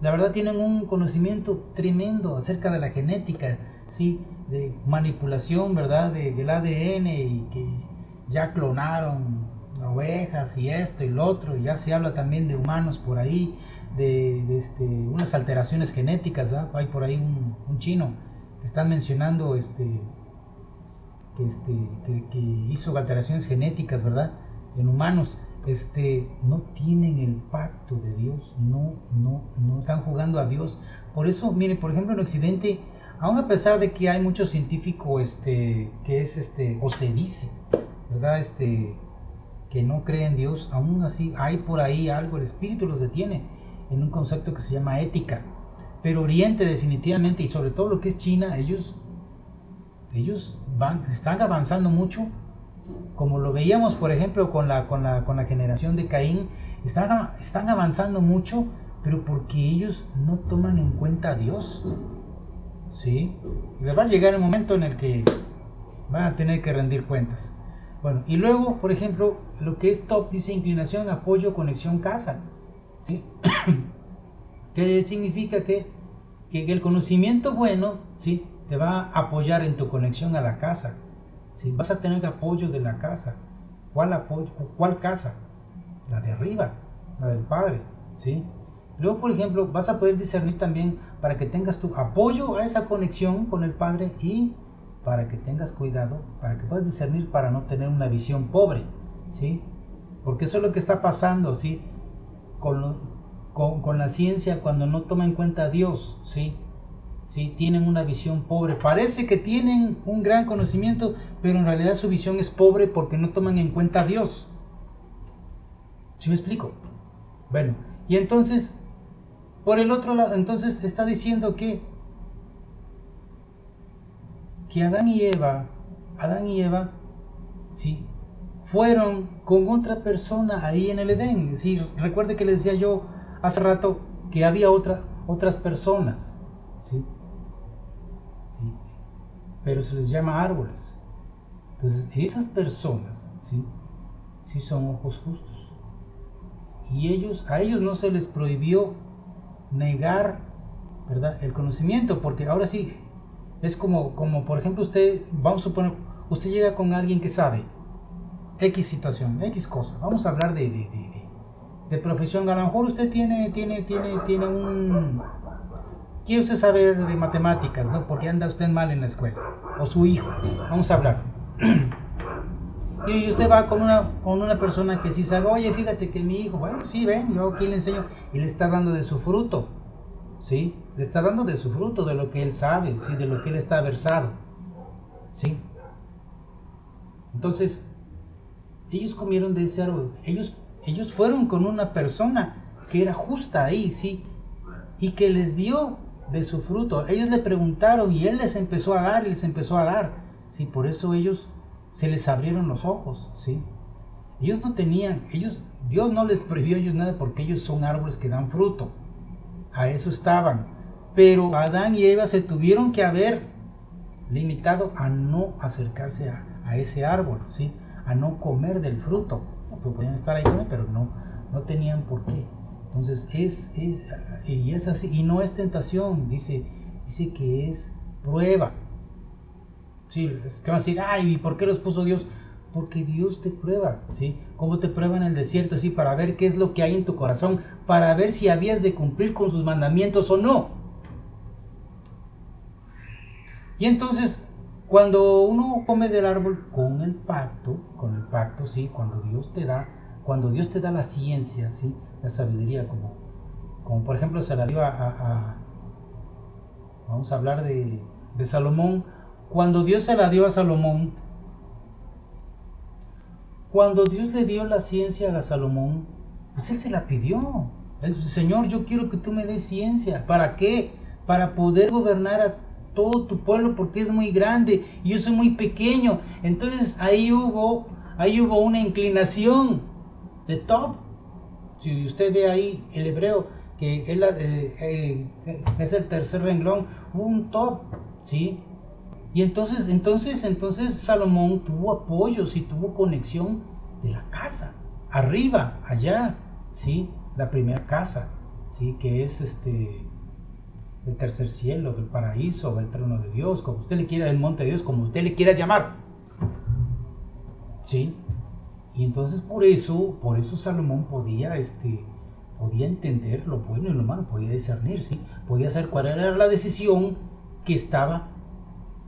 Speaker 1: la verdad tienen un conocimiento tremendo acerca de la genética, ¿sí? De manipulación, ¿verdad? Del ADN, y que ya clonaron ovejas y esto y lo otro. Y ya se habla también de humanos por ahí, de unas alteraciones genéticas, ¿verdad? Hay por ahí un chino que están mencionando que hizo alteraciones genéticas, ¿verdad? En humanos. no tienen el pacto de Dios, no están jugando a Dios. Por eso, mire, por ejemplo, en Occidente, aun a pesar de que hay mucho científico que es o se dice, ¿verdad? Que no cree en Dios, aún así hay por ahí algo, el espíritu los detiene en un concepto que se llama ética. Pero Oriente definitivamente, y sobre todo lo que es China, ellos están avanzando mucho, como lo veíamos por ejemplo con la generación de Caín. Están avanzando mucho, pero porque ellos no toman en cuenta a Dios, ¿sí? Les va a llegar el momento en el que van a tener que rendir cuentas. Bueno, y luego, por ejemplo, lo que es top dice inclinación, apoyo, conexión, casa, ¿sí? Que significa que el conocimiento bueno, ¿sí?, te va a apoyar en tu conexión a la casa, ¿sí? Vas a tener apoyo de la casa. ¿Cuál apoyo? ¿Cuál casa? La de arriba, la del Padre, ¿sí? Luego, por ejemplo, vas a poder discernir también para que tengas tu apoyo a esa conexión con el Padre y para que tengas cuidado, para que puedas discernir para no tener una visión pobre, ¿sí? Porque eso es lo que está pasando, ¿sí?, con la ciencia cuando no toma en cuenta a Dios, ¿sí? ¿Sí? Tienen una visión pobre. Parece que tienen un gran conocimiento, pero en realidad su visión es pobre porque no toman en cuenta a Dios. ¿Sí me explico? Bueno, y entonces, por el otro lado, entonces está diciendo que Adán y Eva, ¿sí?, fueron con otra persona ahí en el Edén. ¿Sí? Recuerde que les decía yo hace rato que había otras personas, ¿sí? ¿Sí? Pero se les llama árboles. Entonces, esas personas, ¿sí?, sí son ojos justos. Y a ellos no se les prohibió negar, ¿verdad?, el conocimiento, porque ahora sí, es como por ejemplo vamos a suponer, usted llega con alguien que sabe X situación, X cosa, vamos a hablar de profesión. A lo mejor usted tiene quiere usted saber de matemáticas, ¿no?, porque anda usted mal en la escuela, o su hijo, vamos a hablar. Y usted va con una persona que sí sabe, oye, fíjate que mi hijo, bueno, sí, ven, yo aquí le enseño, y le está dando de su fruto, ¿sí? Le está dando de su fruto, de lo que él sabe, ¿sí?, de lo que él está versado, ¿sí? Entonces, ellos comieron de ese árbol, ellos fueron con una persona que era justa ahí, ¿sí?, y que les dio de su fruto. Ellos le preguntaron y él les empezó a dar, ¿sí? Por eso ellos se les abrieron los ojos, ¿sí? Ellos no tenían, Dios no les prohibió a ellos nada porque ellos son árboles que dan fruto. A eso estaban. Pero Adán y Eva se tuvieron que haber limitado a no acercarse a ese árbol, ¿sí?, a no comer del fruto. Pues podían estar ahí, pero no tenían por qué. Entonces es así, y no es tentación, dice que es prueba. Sí, es que van a decir, ay, ¿y por qué los puso Dios? Porque Dios te prueba, ¿sí? Como te prueba en el desierto, ¿sí?, para ver qué es lo que hay en tu corazón, para ver si habías de cumplir con sus mandamientos o no. Y entonces, cuando uno come del árbol con el pacto, ¿sí?, cuando Dios te da la ciencia, ¿sí?, la sabiduría, como por ejemplo se la dio vamos a hablar de Salomón. Cuando Dios se la dio a Salomón, cuando Dios le dio la ciencia a Salomón, pues él se la pidió. Señor, yo quiero que tú me des ciencia. ¿Para qué? Para poder gobernar a todo tu pueblo, porque es muy grande y yo soy muy pequeño. Entonces ahí hubo una inclinación de top. Si usted ve ahí el hebreo, que es el tercer renglón, hubo un top, ¿sí? Y entonces Salomón tuvo apoyo, sí, tuvo conexión de la casa, arriba, allá, ¿sí? La primera casa, ¿sí?, que es el tercer cielo, el paraíso, el trono de Dios, como usted le quiera, el monte de Dios, como usted le quiera llamar, ¿sí? Y entonces por eso Salomón podía entender lo bueno y lo malo, podía discernir, ¿sí? Podía saber cuál era la decisión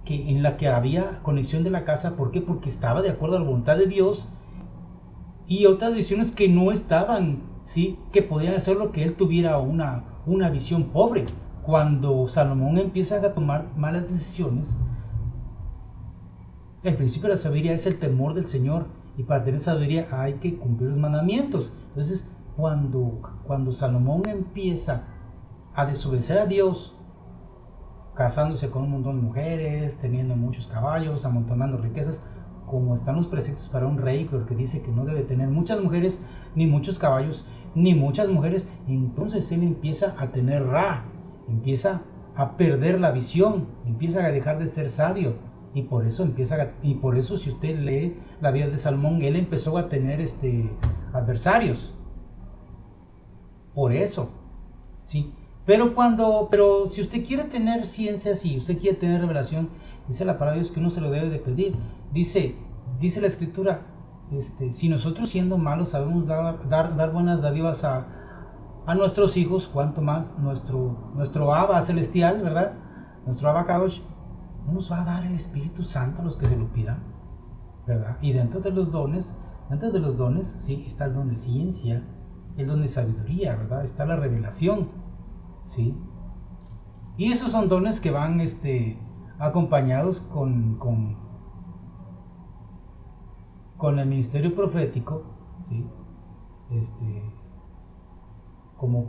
Speaker 1: en la que había conexión de la casa. ¿Por qué? Porque estaba de acuerdo a la voluntad de Dios y otras decisiones que no estaban, ¿sí? Que podían hacer lo que él tuviera una visión pobre. Cuando Salomón empieza a tomar malas decisiones, el principio de la sabiduría es el temor del Señor, y para tener sabiduría hay que cumplir los mandamientos. Entonces, cuando Salomón empieza a desobedecer a Dios, casándose con un montón de mujeres, teniendo muchos caballos, amontonando riquezas, como están los preceptos para un rey, porque dice que no debe tener muchas mujeres, ni muchos caballos, ni muchas mujeres, entonces él empieza a tener empieza a perder la visión, empieza a dejar de ser sabio, y por eso si usted lee la vida de Salomón, él empezó a tener adversarios, por eso, ¿sí? Pero si usted quiere tener ciencia, si usted quiere tener revelación, dice la palabra de Dios que uno se lo debe de pedir. Dice la escritura, si nosotros siendo malos sabemos dar buenas dádivas a nuestros hijos, cuanto más nuestro Abba celestial, ¿verdad? Nuestro Abba Kadosh, no nos va a dar el Espíritu Santo a los que se lo pidan, ¿verdad? Y dentro de los dones, sí, está el don de ciencia, el don de sabiduría, ¿verdad? Está la revelación, ¿sí? Y esos son dones que van acompañados con el ministerio profético, ¿sí? ¿Cómo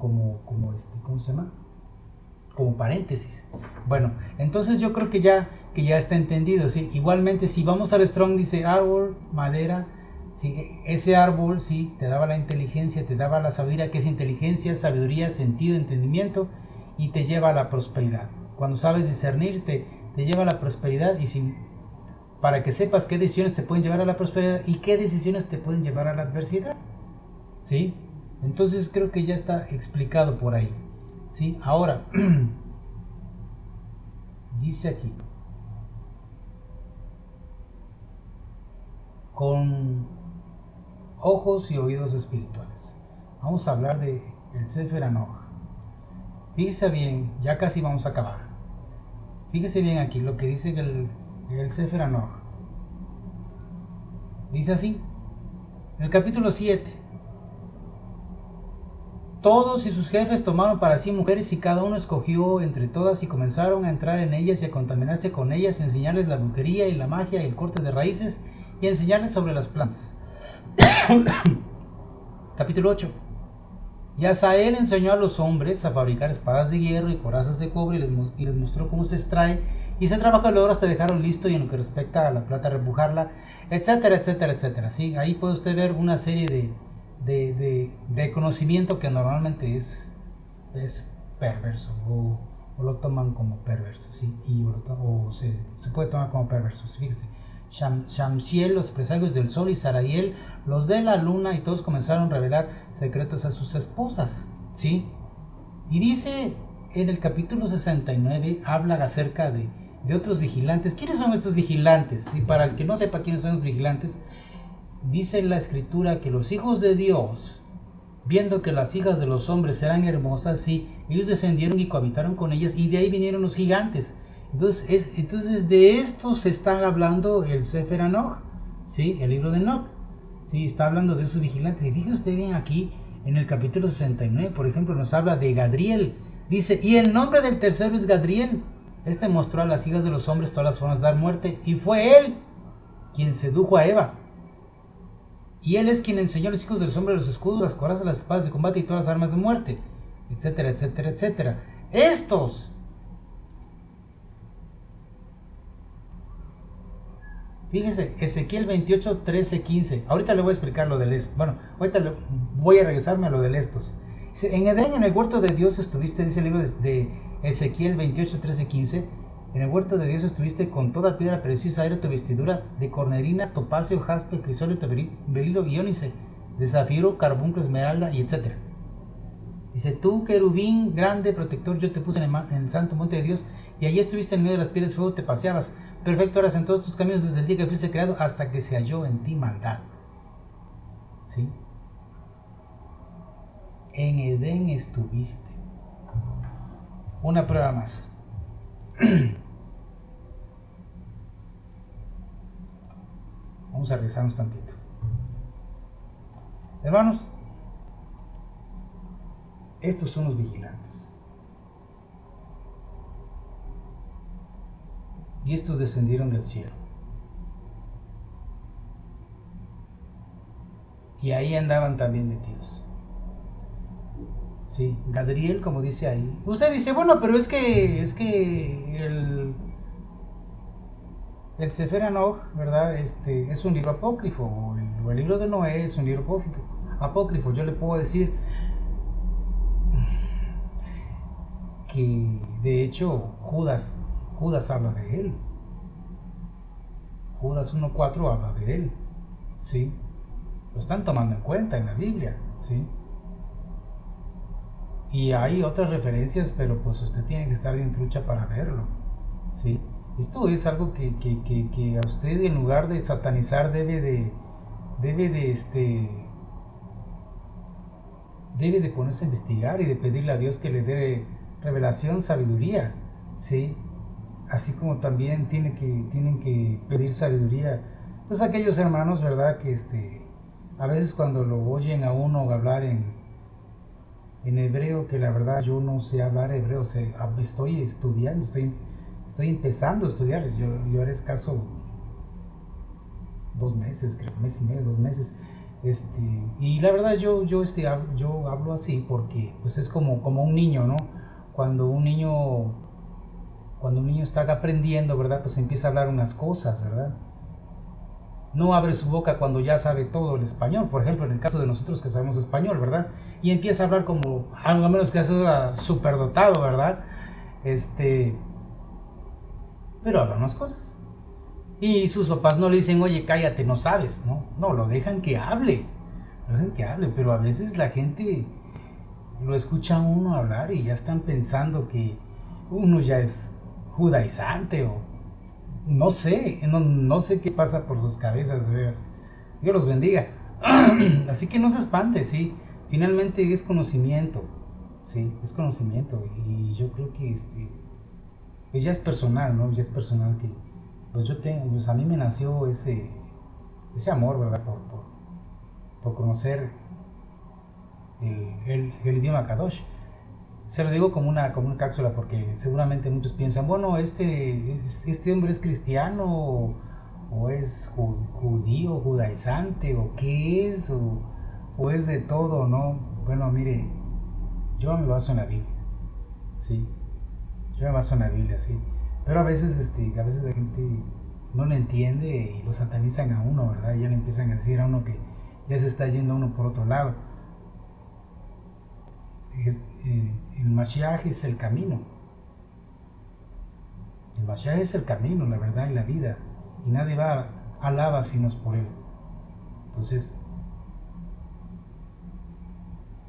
Speaker 1: se llama? Como paréntesis. Bueno, entonces yo creo que ya está entendido, ¿sí? Igualmente, si vamos al Strong, dice árbol, madera, ¿sí? Ese árbol, ¿sí? Te daba la inteligencia, te daba la sabiduría, que es inteligencia, sabiduría, sentido, entendimiento, y te lleva a la prosperidad. Cuando sabes discernir, te lleva a la prosperidad, y para que sepas qué decisiones te pueden llevar a la prosperidad y qué decisiones te pueden llevar a la adversidad, ¿sí? Entonces creo que ya está explicado por ahí, ¿sí? Ahora, dice aquí, con ojos y oídos espirituales. Vamos a hablar de el Sefer Hanoch. Fíjese bien, ya casi vamos a acabar. Fíjese bien aquí lo que dice el Sefer Hanoch. Dice así, en el capítulo 7. Todos y sus jefes tomaron para sí mujeres, y cada uno escogió entre todas, y comenzaron a entrar en ellas y a contaminarse con ellas, y enseñarles la brujería y la magia y el corte de raíces, y enseñarles sobre las plantas. Capítulo 8. Y Asael enseñó a los hombres a fabricar espadas de hierro y corazas de cobre, y les mostró cómo se extrae y se trabaja el oro hasta dejarlo listo, y en lo que respecta a la plata repujarla, etcétera, etcétera, etcétera. ¿Sí? Ahí puede usted ver una serie de conocimiento que normalmente es perverso, o lo toman como perverso, ¿sí? O se puede tomar como perverso, ¿sí? Fíjese, Shamsiel, los presagios del sol, y Sarayel, los de la luna, y todos comenzaron a revelar secretos a sus esposas, ¿sí? Y dice en el capítulo 69, habla acerca de otros vigilantes. ¿Quiénes son estos vigilantes? Y para el que no sepa quiénes son los vigilantes, dice en la escritura que los hijos de Dios, viendo que las hijas de los hombres eran hermosas, sí, ellos descendieron y cohabitaron con ellas, y de ahí vinieron los gigantes. Entonces de esto se está hablando el Sefer Hanoch, ¿sí? El libro de Enoch, ¿sí? Está hablando de esos vigilantes. Y fíjese usted bien aquí, en el capítulo 69, por ejemplo, nos habla de Gadriel. Dice, y el nombre del tercero es Gadriel. Este mostró a las hijas de los hombres todas las formas de dar muerte, y fue él quien sedujo a Eva. Y él es quien enseñó a los hijos de los hombres los escudos, las corazas, las espadas de combate y todas las armas de muerte, etcétera, etcétera, etcétera. Estos, fíjese, Ezequiel 28, 13, 15. Ahorita le voy a explicar lo del estos. Bueno, ahorita voy a regresarme a lo del estos. En Edén, en el huerto de Dios estuviste, dice el libro de Ezequiel 28, 13, 15. En el huerto de Dios estuviste con toda piedra preciosa, era tu vestidura de cornerina, topacio, jaspe, crisólito, berilo y ónice, de zafiro, carbunco, esmeralda, y etc. Dice, tú, querubín grande, protector, yo te puse en el santo monte de Dios, y allí estuviste en medio de las piedras de fuego, te paseabas. Perfecto eras en todos tus caminos desde el día que fuiste creado hasta que se halló en ti maldad. ¿Sí? En Edén estuviste. Una prueba más. Vamos a regresarnos tantito. Hermanos, estos son los vigilantes. Y estos descendieron del cielo. Y ahí andaban también metidos. Sí, Gadriel, como dice ahí. Usted dice, bueno, pero es que el Sefer Hanoch, ¿verdad? Es un libro apócrifo, o el libro de Noé es un libro apócrifo. Yo le puedo decir que, de hecho, Judas habla de él. Judas 1.4 habla de él, ¿sí? Lo están tomando en cuenta en la Biblia, ¿sí? Y hay otras referencias, pero pues usted tiene que estar bien trucha para verlo, ¿sí? Esto es algo que a usted, en lugar de satanizar, debe de ponerse a investigar y de pedirle a Dios que le dé revelación, sabiduría, ¿sí? Así como también tienen que pedir sabiduría, pues aquellos hermanos, ¿verdad? Que a veces cuando lo oyen a uno hablar en hebreo, que la verdad yo no sé hablar hebreo, estoy estudiando, estoy empezando a estudiar, yo haré escaso 2 meses, creo, 1 mes y medio, 2 meses, y la verdad yo hablo así porque pues es como un niño, ¿no? Cuando un niño está aprendiendo, ¿verdad? Pues empieza a hablar unas cosas, ¿verdad? No abre su boca cuando ya sabe todo el español, por ejemplo, en el caso de nosotros que sabemos español, ¿verdad? Y empieza a hablar como, a lo menos que sea superdotado, ¿verdad? Pero habla unas cosas. Y sus papás no le dicen, oye, cállate, no sabes, ¿no? No, lo dejan que hable. Pero a veces la gente lo escucha a uno hablar y ya están pensando que uno ya es judaizante o no sé qué pasa por sus cabezas, de veras. Dios los bendiga. Así que no se espante, sí. Finalmente es conocimiento, sí, es conocimiento. Y yo creo que pues ya es personal, ¿no? Ya es personal que pues pues a mí me nació ese amor, ¿verdad? Por conocer el idioma Kadosh. Se lo digo como una cápsula porque seguramente muchos piensan, bueno, este hombre es cristiano o es judío, judaizante, o qué es, o es de todo, ¿no? Bueno, mire, yo me baso en la Biblia, ¿sí? Yo me baso en la Biblia, sí. Pero a veces la gente no le entiende y lo satanizan a uno, ¿verdad? Y ya le empiezan a decir a uno que ya se está yendo uno por otro lado. El Mashiach es el camino. El Mashiach es el camino, la verdad y la vida. Y nadie va a lava sino es por él. Entonces,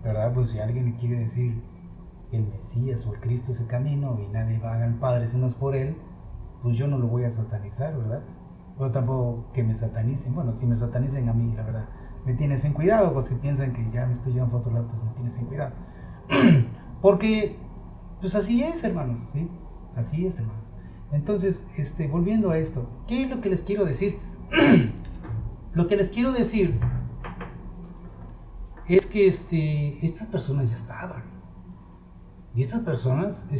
Speaker 1: ¿verdad? Pues si alguien le quiere decir el Mesías o el Cristo es el camino y nadie va al Padre sino es por él, pues yo no lo voy a satanizar, ¿verdad? Pero tampoco que me satanicen. Bueno, si me satanicen a mí, la verdad, me tienes en cuidado. O si piensan que ya me estoy llevando a otro lado, pues me tienes en cuidado. Porque, pues así es, hermanos, ¿sí? Así es, hermanos. Entonces, volviendo a esto, ¿qué es lo que les quiero decir? Lo que les quiero decir es que estas personas ya estaban. Y estas personas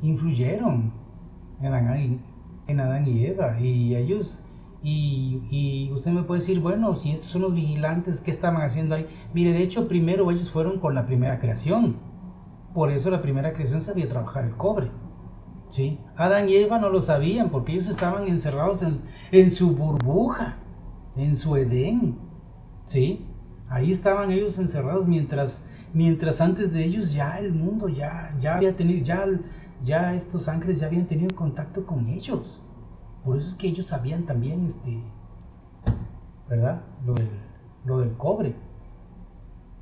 Speaker 1: influyeron en Adán y Eva. Y ellos, y usted me puede decir, bueno, si estos son los vigilantes, ¿qué estaban haciendo ahí? Mire, de hecho, primero ellos fueron con la primera creación. Por eso la primera creación sabía trabajar el cobre. ¿Sí? Adán y Eva no lo sabían porque ellos estaban encerrados en su burbuja, en su Edén. ¿Sí? Ahí estaban ellos encerrados mientras antes de ellos ya el mundo ya había tenido, ya estos ángeles ya habían tenido contacto con ellos. Por eso es que ellos sabían también, ¿verdad? Lo del cobre.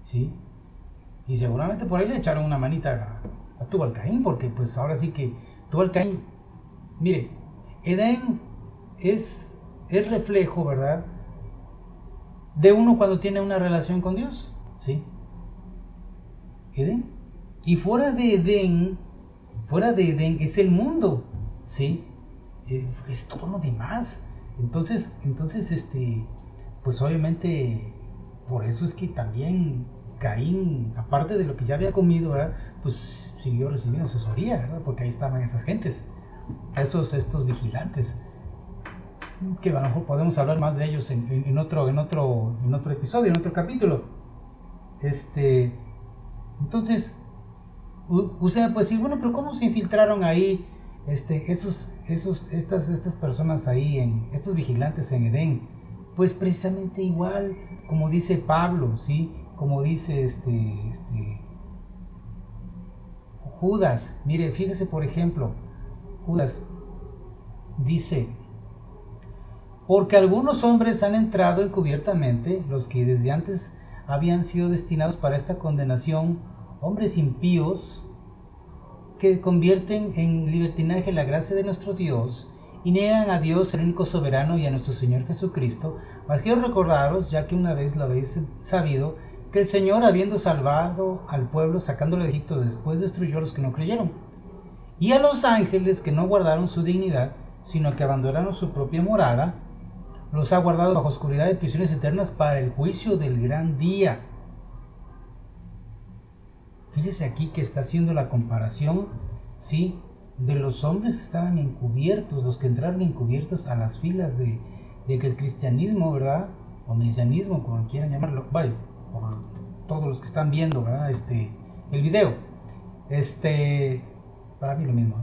Speaker 1: ¿Sí? Y seguramente por ahí le echaron una manita a Tubal Caín, porque pues ahora sí que Tubal Caín, mire, Edén es reflejo, ¿verdad? De uno cuando tiene una relación con Dios, ¿sí? Edén. Y fuera de Edén es el mundo, ¿sí? todo lo demás. Entonces, pues obviamente Por eso es que también Caín, aparte de lo que ya había comido, ¿verdad? Pues siguió recibiendo asesoría, ¿verdad? Porque ahí estaban esas gentes, estos vigilantes, que a lo mejor podemos hablar más de ellos en otro episodio, en otro capítulo. Entonces, usted me puede decir, bueno, pero ¿cómo se infiltraron ahí estas personas ahí, estos vigilantes en Edén? Pues precisamente igual, como dice Pablo, ¿sí? Como dice Judas. Mire, fíjese por ejemplo, Judas dice: porque algunos hombres han entrado encubiertamente, los que desde antes habían sido destinados para esta condenación, hombres impíos, que convierten en libertinaje la gracia de nuestro Dios y niegan a Dios, el único soberano, y a nuestro Señor Jesucristo. Mas quiero recordaros, ya que una vez lo habéis sabido, que el Señor, habiendo salvado al pueblo sacándolo de Egipto, después destruyó a los que no creyeron, y a los ángeles que no guardaron su dignidad, sino que abandonaron su propia morada, los ha guardado bajo oscuridad de prisiones eternas para el juicio del gran día. Fíjese aquí que está haciendo la comparación, ¿sí? De los hombres que estaban encubiertos, los que entraron encubiertos a las filas de que el cristianismo, ¿verdad? O mesianismo, como quieran llamarlo, vale, por todos los que están viendo, ¿verdad? El video. Para mí lo mismo,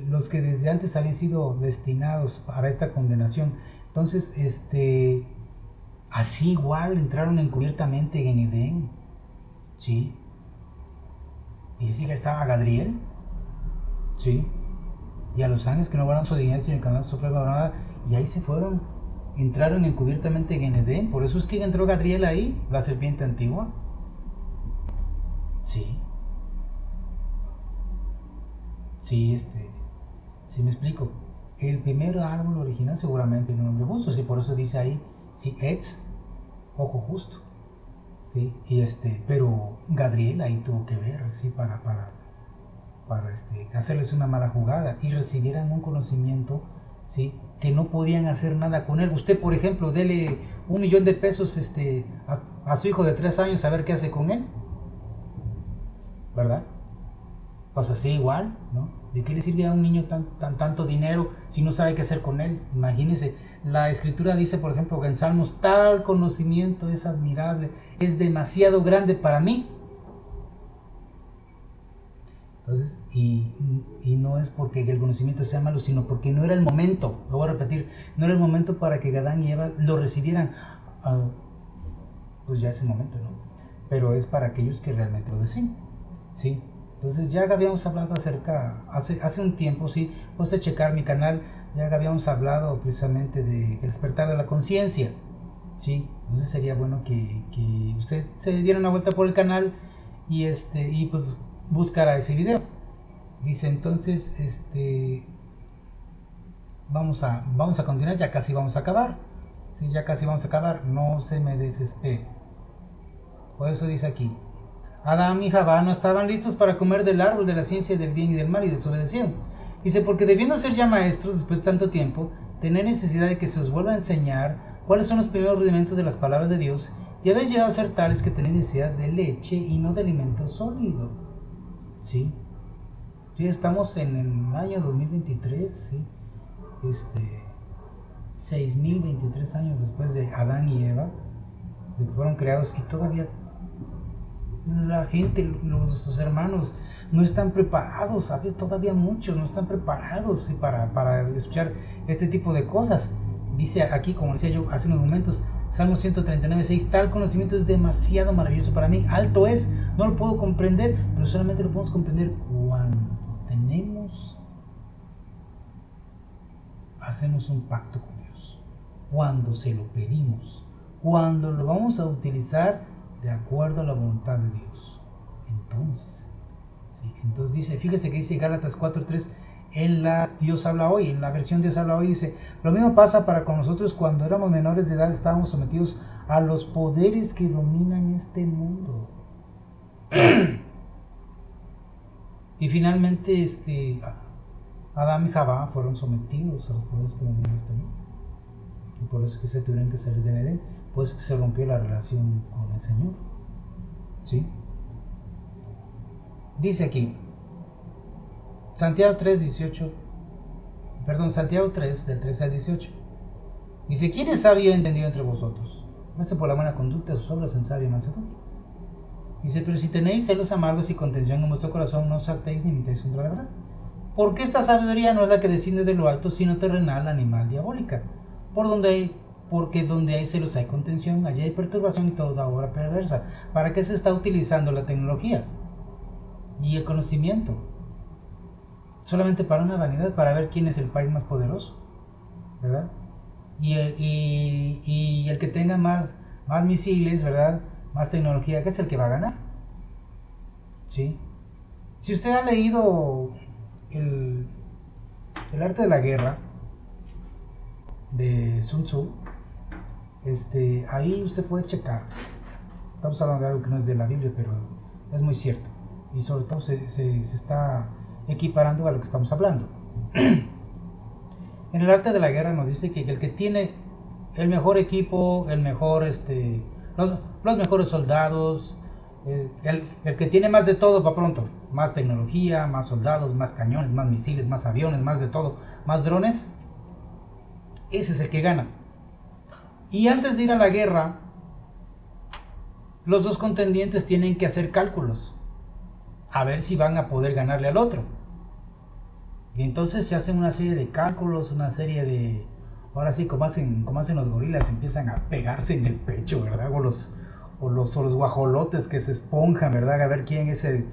Speaker 1: los que desde antes habían sido destinados para esta condenación. Entonces, así igual entraron encubiertamente en Edén, ¿sí? Y sí que estaba Gadriel, ¿sí? Y a los ángeles que no guardaron su dignidad, sino que su propia morada, y ahí se fueron, entraron encubiertamente en Edén. Por eso es que entró Gadriel ahí, la serpiente antigua, ¿sí? Sí, sí me explico. El primer árbol original seguramente no nombre justo, sí, por eso dice ahí, sí, Etz, ojo justo, sí, y pero Gadriel ahí tuvo que ver, sí, para hacerles una mala jugada y recibieran un conocimiento, sí, que no podían hacer nada con él. Usted, por ejemplo, dele $1,000,000 a su hijo de 3 años a ver qué hace con él, ¿verdad? Pues así igual, ¿no? ¿De qué le sirve a un niño tanto dinero si no sabe qué hacer con él? Imagínese, la escritura dice, por ejemplo, que en Salmos, tal conocimiento es admirable, es demasiado grande para mí. Entonces, y no es porque el conocimiento sea malo, sino porque no era el momento, lo voy a repetir, no era el momento para que Adán y Eva lo recibieran, pues ya es el momento, ¿no? Pero es para aquellos que realmente lo deciden, ¿sí? Entonces ya habíamos hablado acerca, hace un tiempo, sí, puedes checar mi canal, ya habíamos hablado precisamente de despertar de la conciencia, ¿sí? Entonces sería bueno que usted se diera una vuelta por el canal y pues buscara ese video. Dice entonces, vamos a continuar, ya casi vamos a acabar, ¿sí? Ya casi vamos a acabar, no se me desespere. Por eso dice aquí: Adán y Jabá no estaban listos para comer del árbol de la ciencia del bien y del mal y desobedecieron. Dice, porque debiendo ser ya maestros después de tanto tiempo, tener necesidad de que se os vuelva a enseñar cuáles son los primeros rudimentos de las palabras de Dios, y habéis llegado a ser tales que tenéis necesidad de leche y no de alimento sólido. ¿Sí? Sí, estamos en el año 2023, ¿sí? 6.023 años después de Adán y Eva, de que fueron creados, y todavía la gente, sus hermanos, no están preparados, ¿sabes? Todavía muchos no están preparados, ¿sí? para escuchar este tipo de cosas. Dice aquí, como decía yo hace unos momentos, Salmo 139:6, tal conocimiento es demasiado maravilloso para mí, alto es, no lo puedo comprender, pero solamente lo podemos comprender cuando hacemos un pacto con Dios, cuando se lo pedimos, cuando lo vamos a utilizar de acuerdo a la voluntad de Dios. Entonces, ¿sí? Entonces dice, fíjese que dice Gálatas 4:3, en la Dios habla hoy, en la versión Dios habla hoy, dice, lo mismo pasa para con nosotros. Cuando éramos menores de edad estábamos sometidos a los poderes que dominan este mundo. Y finalmente Adán y Jabá fueron sometidos a los poderes que dominan este mundo. Y por eso que se tuvieron que salir de Edén, pues que se rompió la relación con el Señor. ¿Sí? Dice aquí, Santiago 3, 18, Santiago 3, del 13 al 18. Dice, ¿quién es sabio y entendido entre vosotros? Muestre por la buena conducta de sus obras en sabia mansedumbre. Dice, pero si tenéis celos amargos y contención en vuestro corazón, no os actéis ni imitéis contra la verdad. Porque esta sabiduría no es la que desciende de lo alto, sino terrenal, animal, diabólica. Porque donde hay celos hay contención, allí hay perturbación y toda obra perversa. ¿Para qué se está utilizando la tecnología y el conocimiento? Solamente para una vanidad, para ver quién es el país más poderoso, ¿verdad? Y el que tenga más misiles, ¿verdad? Más tecnología, que es el que va a ganar. ¿Sí? Si usted ha leído el arte de la guerra de Sun Tzu, ahí usted puede checar. Estamos hablando de algo que no es de la Biblia, pero es muy cierto. Y sobre todo se está equiparando a lo que estamos hablando. En el arte de la guerra nos dice que el que tiene el mejor equipo, el mejor, los mejores soldados, el que tiene más de todo para pronto, más tecnología, más soldados, más cañones, más misiles, más aviones, más de todo, más drones, ese es el que gana. Y antes de ir a la guerra, los dos contendientes tienen que hacer cálculos, a ver si van a poder ganarle al otro. Y entonces se hacen una serie de cálculos, una serie de... Ahora sí, como hacen los gorilas, empiezan a pegarse en el pecho, ¿verdad? O los guajolotes que se esponjan, ¿verdad? A ver quién es el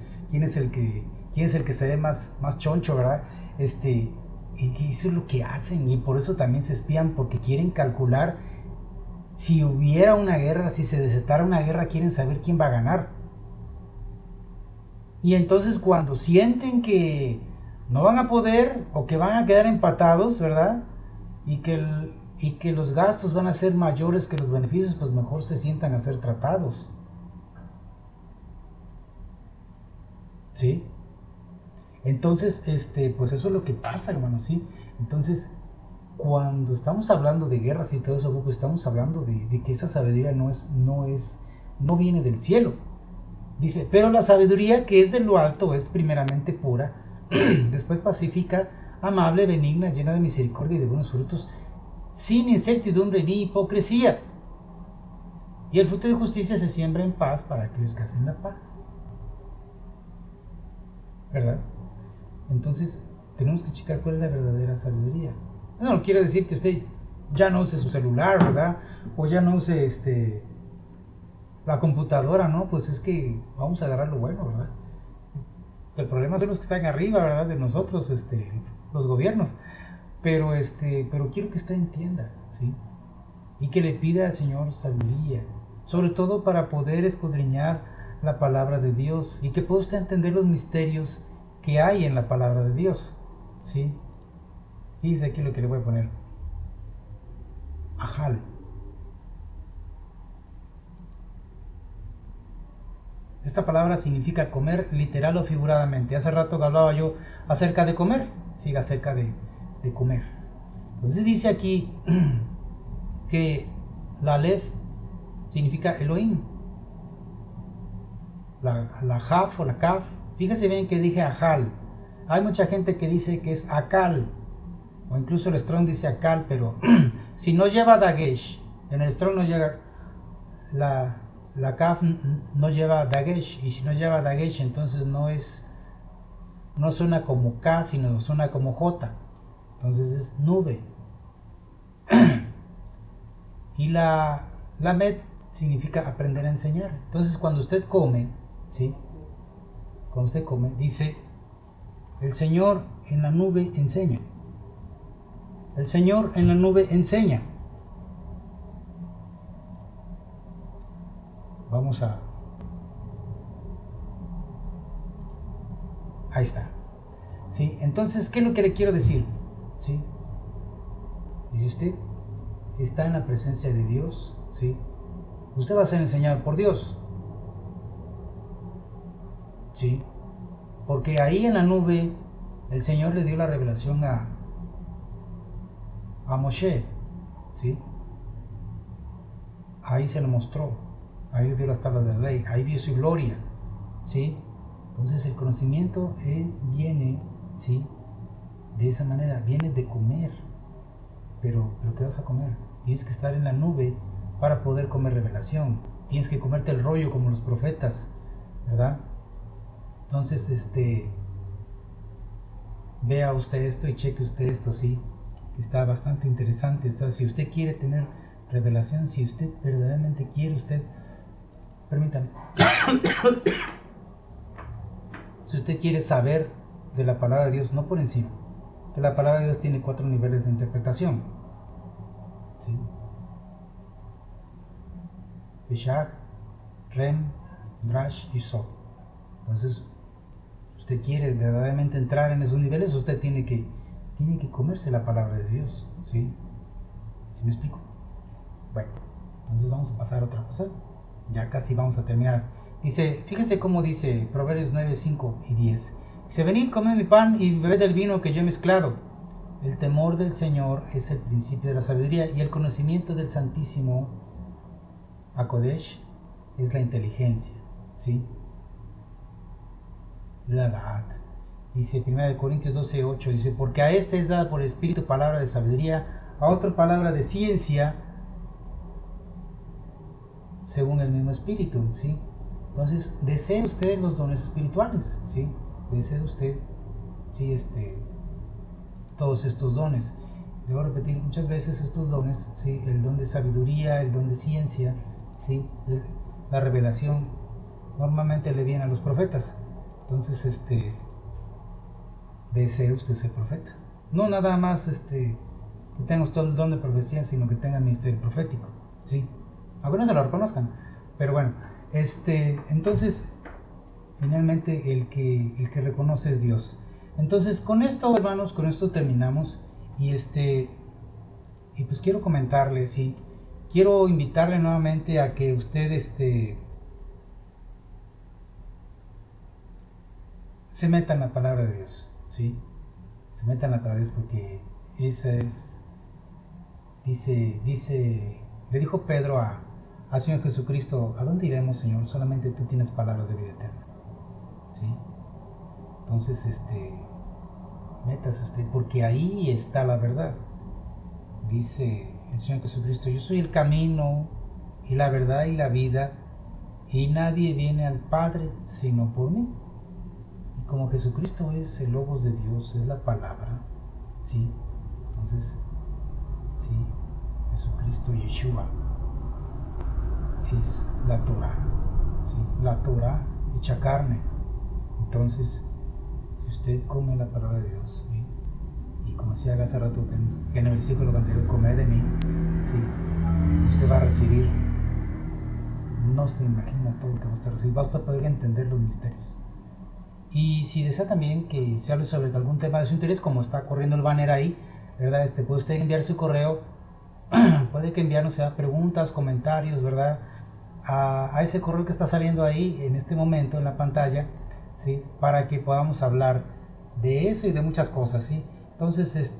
Speaker 1: que se ve más choncho, ¿verdad? Y eso es lo que hacen, y por eso también se espían, porque quieren calcular si hubiera una guerra, si se desatara una guerra, quieren saber quién va a ganar. Y entonces cuando sienten que no van a poder o que van a quedar empatados, ¿verdad? Y que los gastos van a ser mayores que los beneficios, pues mejor se sientan a ser tratados. ¿Sí? Entonces, pues eso es lo que pasa, hermano, ¿sí? Entonces, cuando estamos hablando de guerras y todo eso, pues estamos hablando de que esa sabiduría no viene del cielo. Dice, pero la sabiduría que es de lo alto es primeramente pura, después pacífica, amable, benigna, llena de misericordia y de buenos frutos, sin incertidumbre ni hipocresía. Y el fruto de justicia se siembra en paz para aquellos que hacen la paz. ¿Verdad? Entonces, tenemos que checar cuál es la verdadera sabiduría. Eso no quiere decir que usted ya no use su celular, ¿verdad? O ya no use la computadora, ¿no? Pues es que vamos a agarrar lo bueno, ¿verdad? El problema son los que están arriba, ¿verdad? De nosotros, los gobiernos. Pero quiero que usted entienda, ¿sí? Y que le pida al Señor sabiduría, sobre todo para poder escudriñar la palabra de Dios y que pueda usted entender los misterios que hay en la palabra de Dios, ¿sí? Fíjese aquí lo que le voy a poner. Ajal. Esta palabra significa comer literal o figuradamente. Hace rato que hablaba yo acerca de comer. Siga acerca de comer. Entonces dice aquí que la Aleph significa Elohim. La Jaf o la Kaf. Fíjese bien que dije Ajal. Hay mucha gente que dice que es Akal. O incluso el Strong dice Akal. Pero si no lleva Dagesh. En el Strong no llega la Kaf no lleva Dagesh, y si no lleva Dagesh entonces no suena como K, sino suena como J, entonces es nube. Y la Med significa aprender a enseñar. Entonces cuando usted come, ¿sí? Cuando usted come, dice, el Señor en la nube enseña. El Señor en la nube enseña. Vamos a... Ahí está. ¿Sí? Entonces, ¿qué es lo que le quiero decir? ¿Sí? Y si usted está en la presencia de Dios, ¿sí? Usted va a ser enseñado por Dios. ¿Sí? Porque ahí en la nube el Señor le dio la revelación a Moshe, ¿sí? ahí se lo mostró, ahí le dio las tablas de la ley, ahí vio su gloria, ¿sí? Entonces el conocimiento viene, ¿sí? De esa manera, viene de comer. Pero ¿qué vas a comer? Tienes que estar en la nube para poder comer revelación. Tienes que comerte el rollo como los profetas, ¿verdad? Entonces, vea usted esto y cheque usted esto, sí, que está bastante interesante. O sea, si usted quiere tener revelación, si usted verdaderamente quiere, permítame, si usted quiere saber de la palabra de Dios, no por encima, que la palabra de Dios tiene 4 niveles de interpretación, ¿sí? Bishag, Rem, Drash y So. Entonces, si usted quiere verdaderamente entrar en esos niveles, usted tiene que comerse la palabra de Dios, ¿sí? ¿Sí me explico? Bueno, entonces vamos a pasar a otra cosa. Ya casi vamos a terminar. Dice, fíjese cómo dice Proverbios 9, 5 y 10. Dice, venid, comed mi pan y bebed del vino que yo he mezclado. El temor del Señor es el principio de la sabiduría y el conocimiento del Santísimo Hakodesh es la inteligencia, ¿sí? La edad. Dice 1 Corintios 12, 8, dice, porque a este es dada por el Espíritu palabra de sabiduría, a otro palabra de ciencia, según el mismo Espíritu, ¿sí? Entonces, desee usted los dones espirituales, ¿sí? Desee usted, ¿sí? Todos estos dones. Debo repetir muchas veces estos dones, ¿sí? El don de sabiduría, el don de ciencia, ¿sí? La revelación normalmente le viene a los profetas. Entonces, desee usted ser profeta. No nada más que tenga usted el don de profecía, sino que tenga ministerio profético, ¿sí? Aunque no se lo reconozcan, pero bueno, entonces, finalmente el que reconoce es Dios. Entonces, con esto, hermanos, con esto terminamos. Y pues quiero comentarle, sí, quiero invitarle nuevamente a que usted se meta en la palabra de Dios, sí, se meta en la palabra de Dios, porque esa es, le dijo Pedro al Señor Jesucristo, ¿a dónde iremos, Señor? Solamente tú tienes palabras de vida eterna, sí. Entonces, métase usted, porque ahí está la verdad. Dice el Señor Jesucristo, yo soy el camino y la verdad y la vida, y nadie viene al Padre sino por mí. Y como Jesucristo es el Logos de Dios, es la palabra, ¿sí? Entonces, sí, Jesucristo, Yeshua, es la Torah, ¿sí? La Torah hecha carne. Entonces, si usted come la palabra de Dios, ¿sí? Y como decía hace rato que en el versículo anterior, comed de mí, ¿sí? Usted va a recibir, no se imagina todo lo que va a estar recibiendo, va a poder entender los misterios. Y si desea también que se hable sobre algún tema de su interés, como está corriendo el banner ahí, ¿verdad? Puede usted enviar su correo, puede que enviarnos preguntas, comentarios, ¿verdad? A ese correo que está saliendo ahí en este momento en la pantalla, ¿sí? Para que podamos hablar de eso y de muchas cosas, ¿sí? Entonces,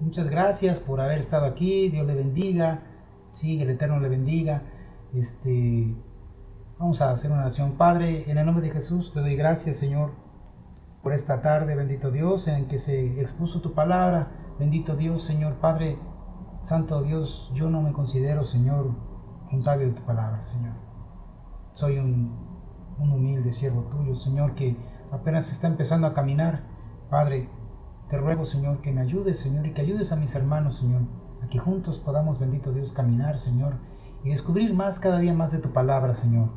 Speaker 1: muchas gracias por haber estado aquí, Dios le bendiga, sí, el Eterno le bendiga. Vamos a hacer una oración. Padre, en el nombre de Jesús, te doy gracias, Señor, por esta tarde, bendito Dios, en que se expuso tu palabra. Bendito Dios, Señor, Padre, Santo Dios, yo no me considero, Señor, un sabio de tu palabra, Señor. Soy un humilde siervo tuyo, Señor, que apenas está empezando a caminar. Padre, te ruego, Señor, que me ayudes, Señor, y que ayudes a mis hermanos, Señor, a que juntos podamos, bendito Dios, caminar, Señor, y descubrir más, cada día más de tu palabra, Señor,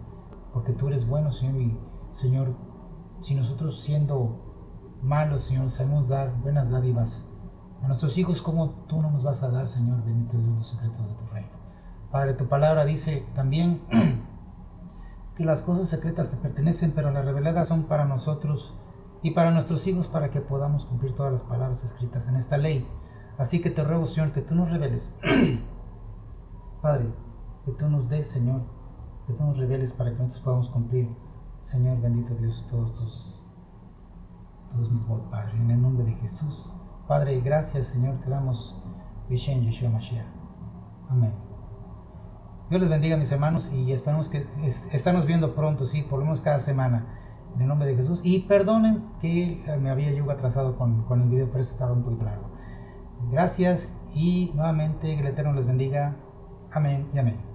Speaker 1: porque tú eres bueno, Señor, y, Señor, si nosotros siendo malos, Señor, sabemos dar buenas dádivas a nuestros hijos, como tú no nos vas a dar, Señor, bendito Dios, los secretos de tu reino. Padre, tu palabra dice también que las cosas secretas te pertenecen, pero las reveladas son para nosotros y para nuestros hijos, para que podamos cumplir todas las palabras escritas en esta ley. Así que te ruego, Señor, que tú nos reveles, Padre, que tú nos des, Señor, que tú nos reveles para que nosotros podamos cumplir, Señor, bendito Dios, todos mis votos, Padre, en el nombre de Jesús. Padre, gracias, Señor, te damos Bishen Yeshua Mashiach. Amén. Dios les bendiga, mis hermanos, y esperamos que estarnos viendo pronto, sí, por lo menos cada semana, en el nombre de Jesús. Y perdonen que me había yo atrasado con el video, pero eso estaba un poquito largo. Gracias y nuevamente que el Eterno les bendiga. Amén y amén.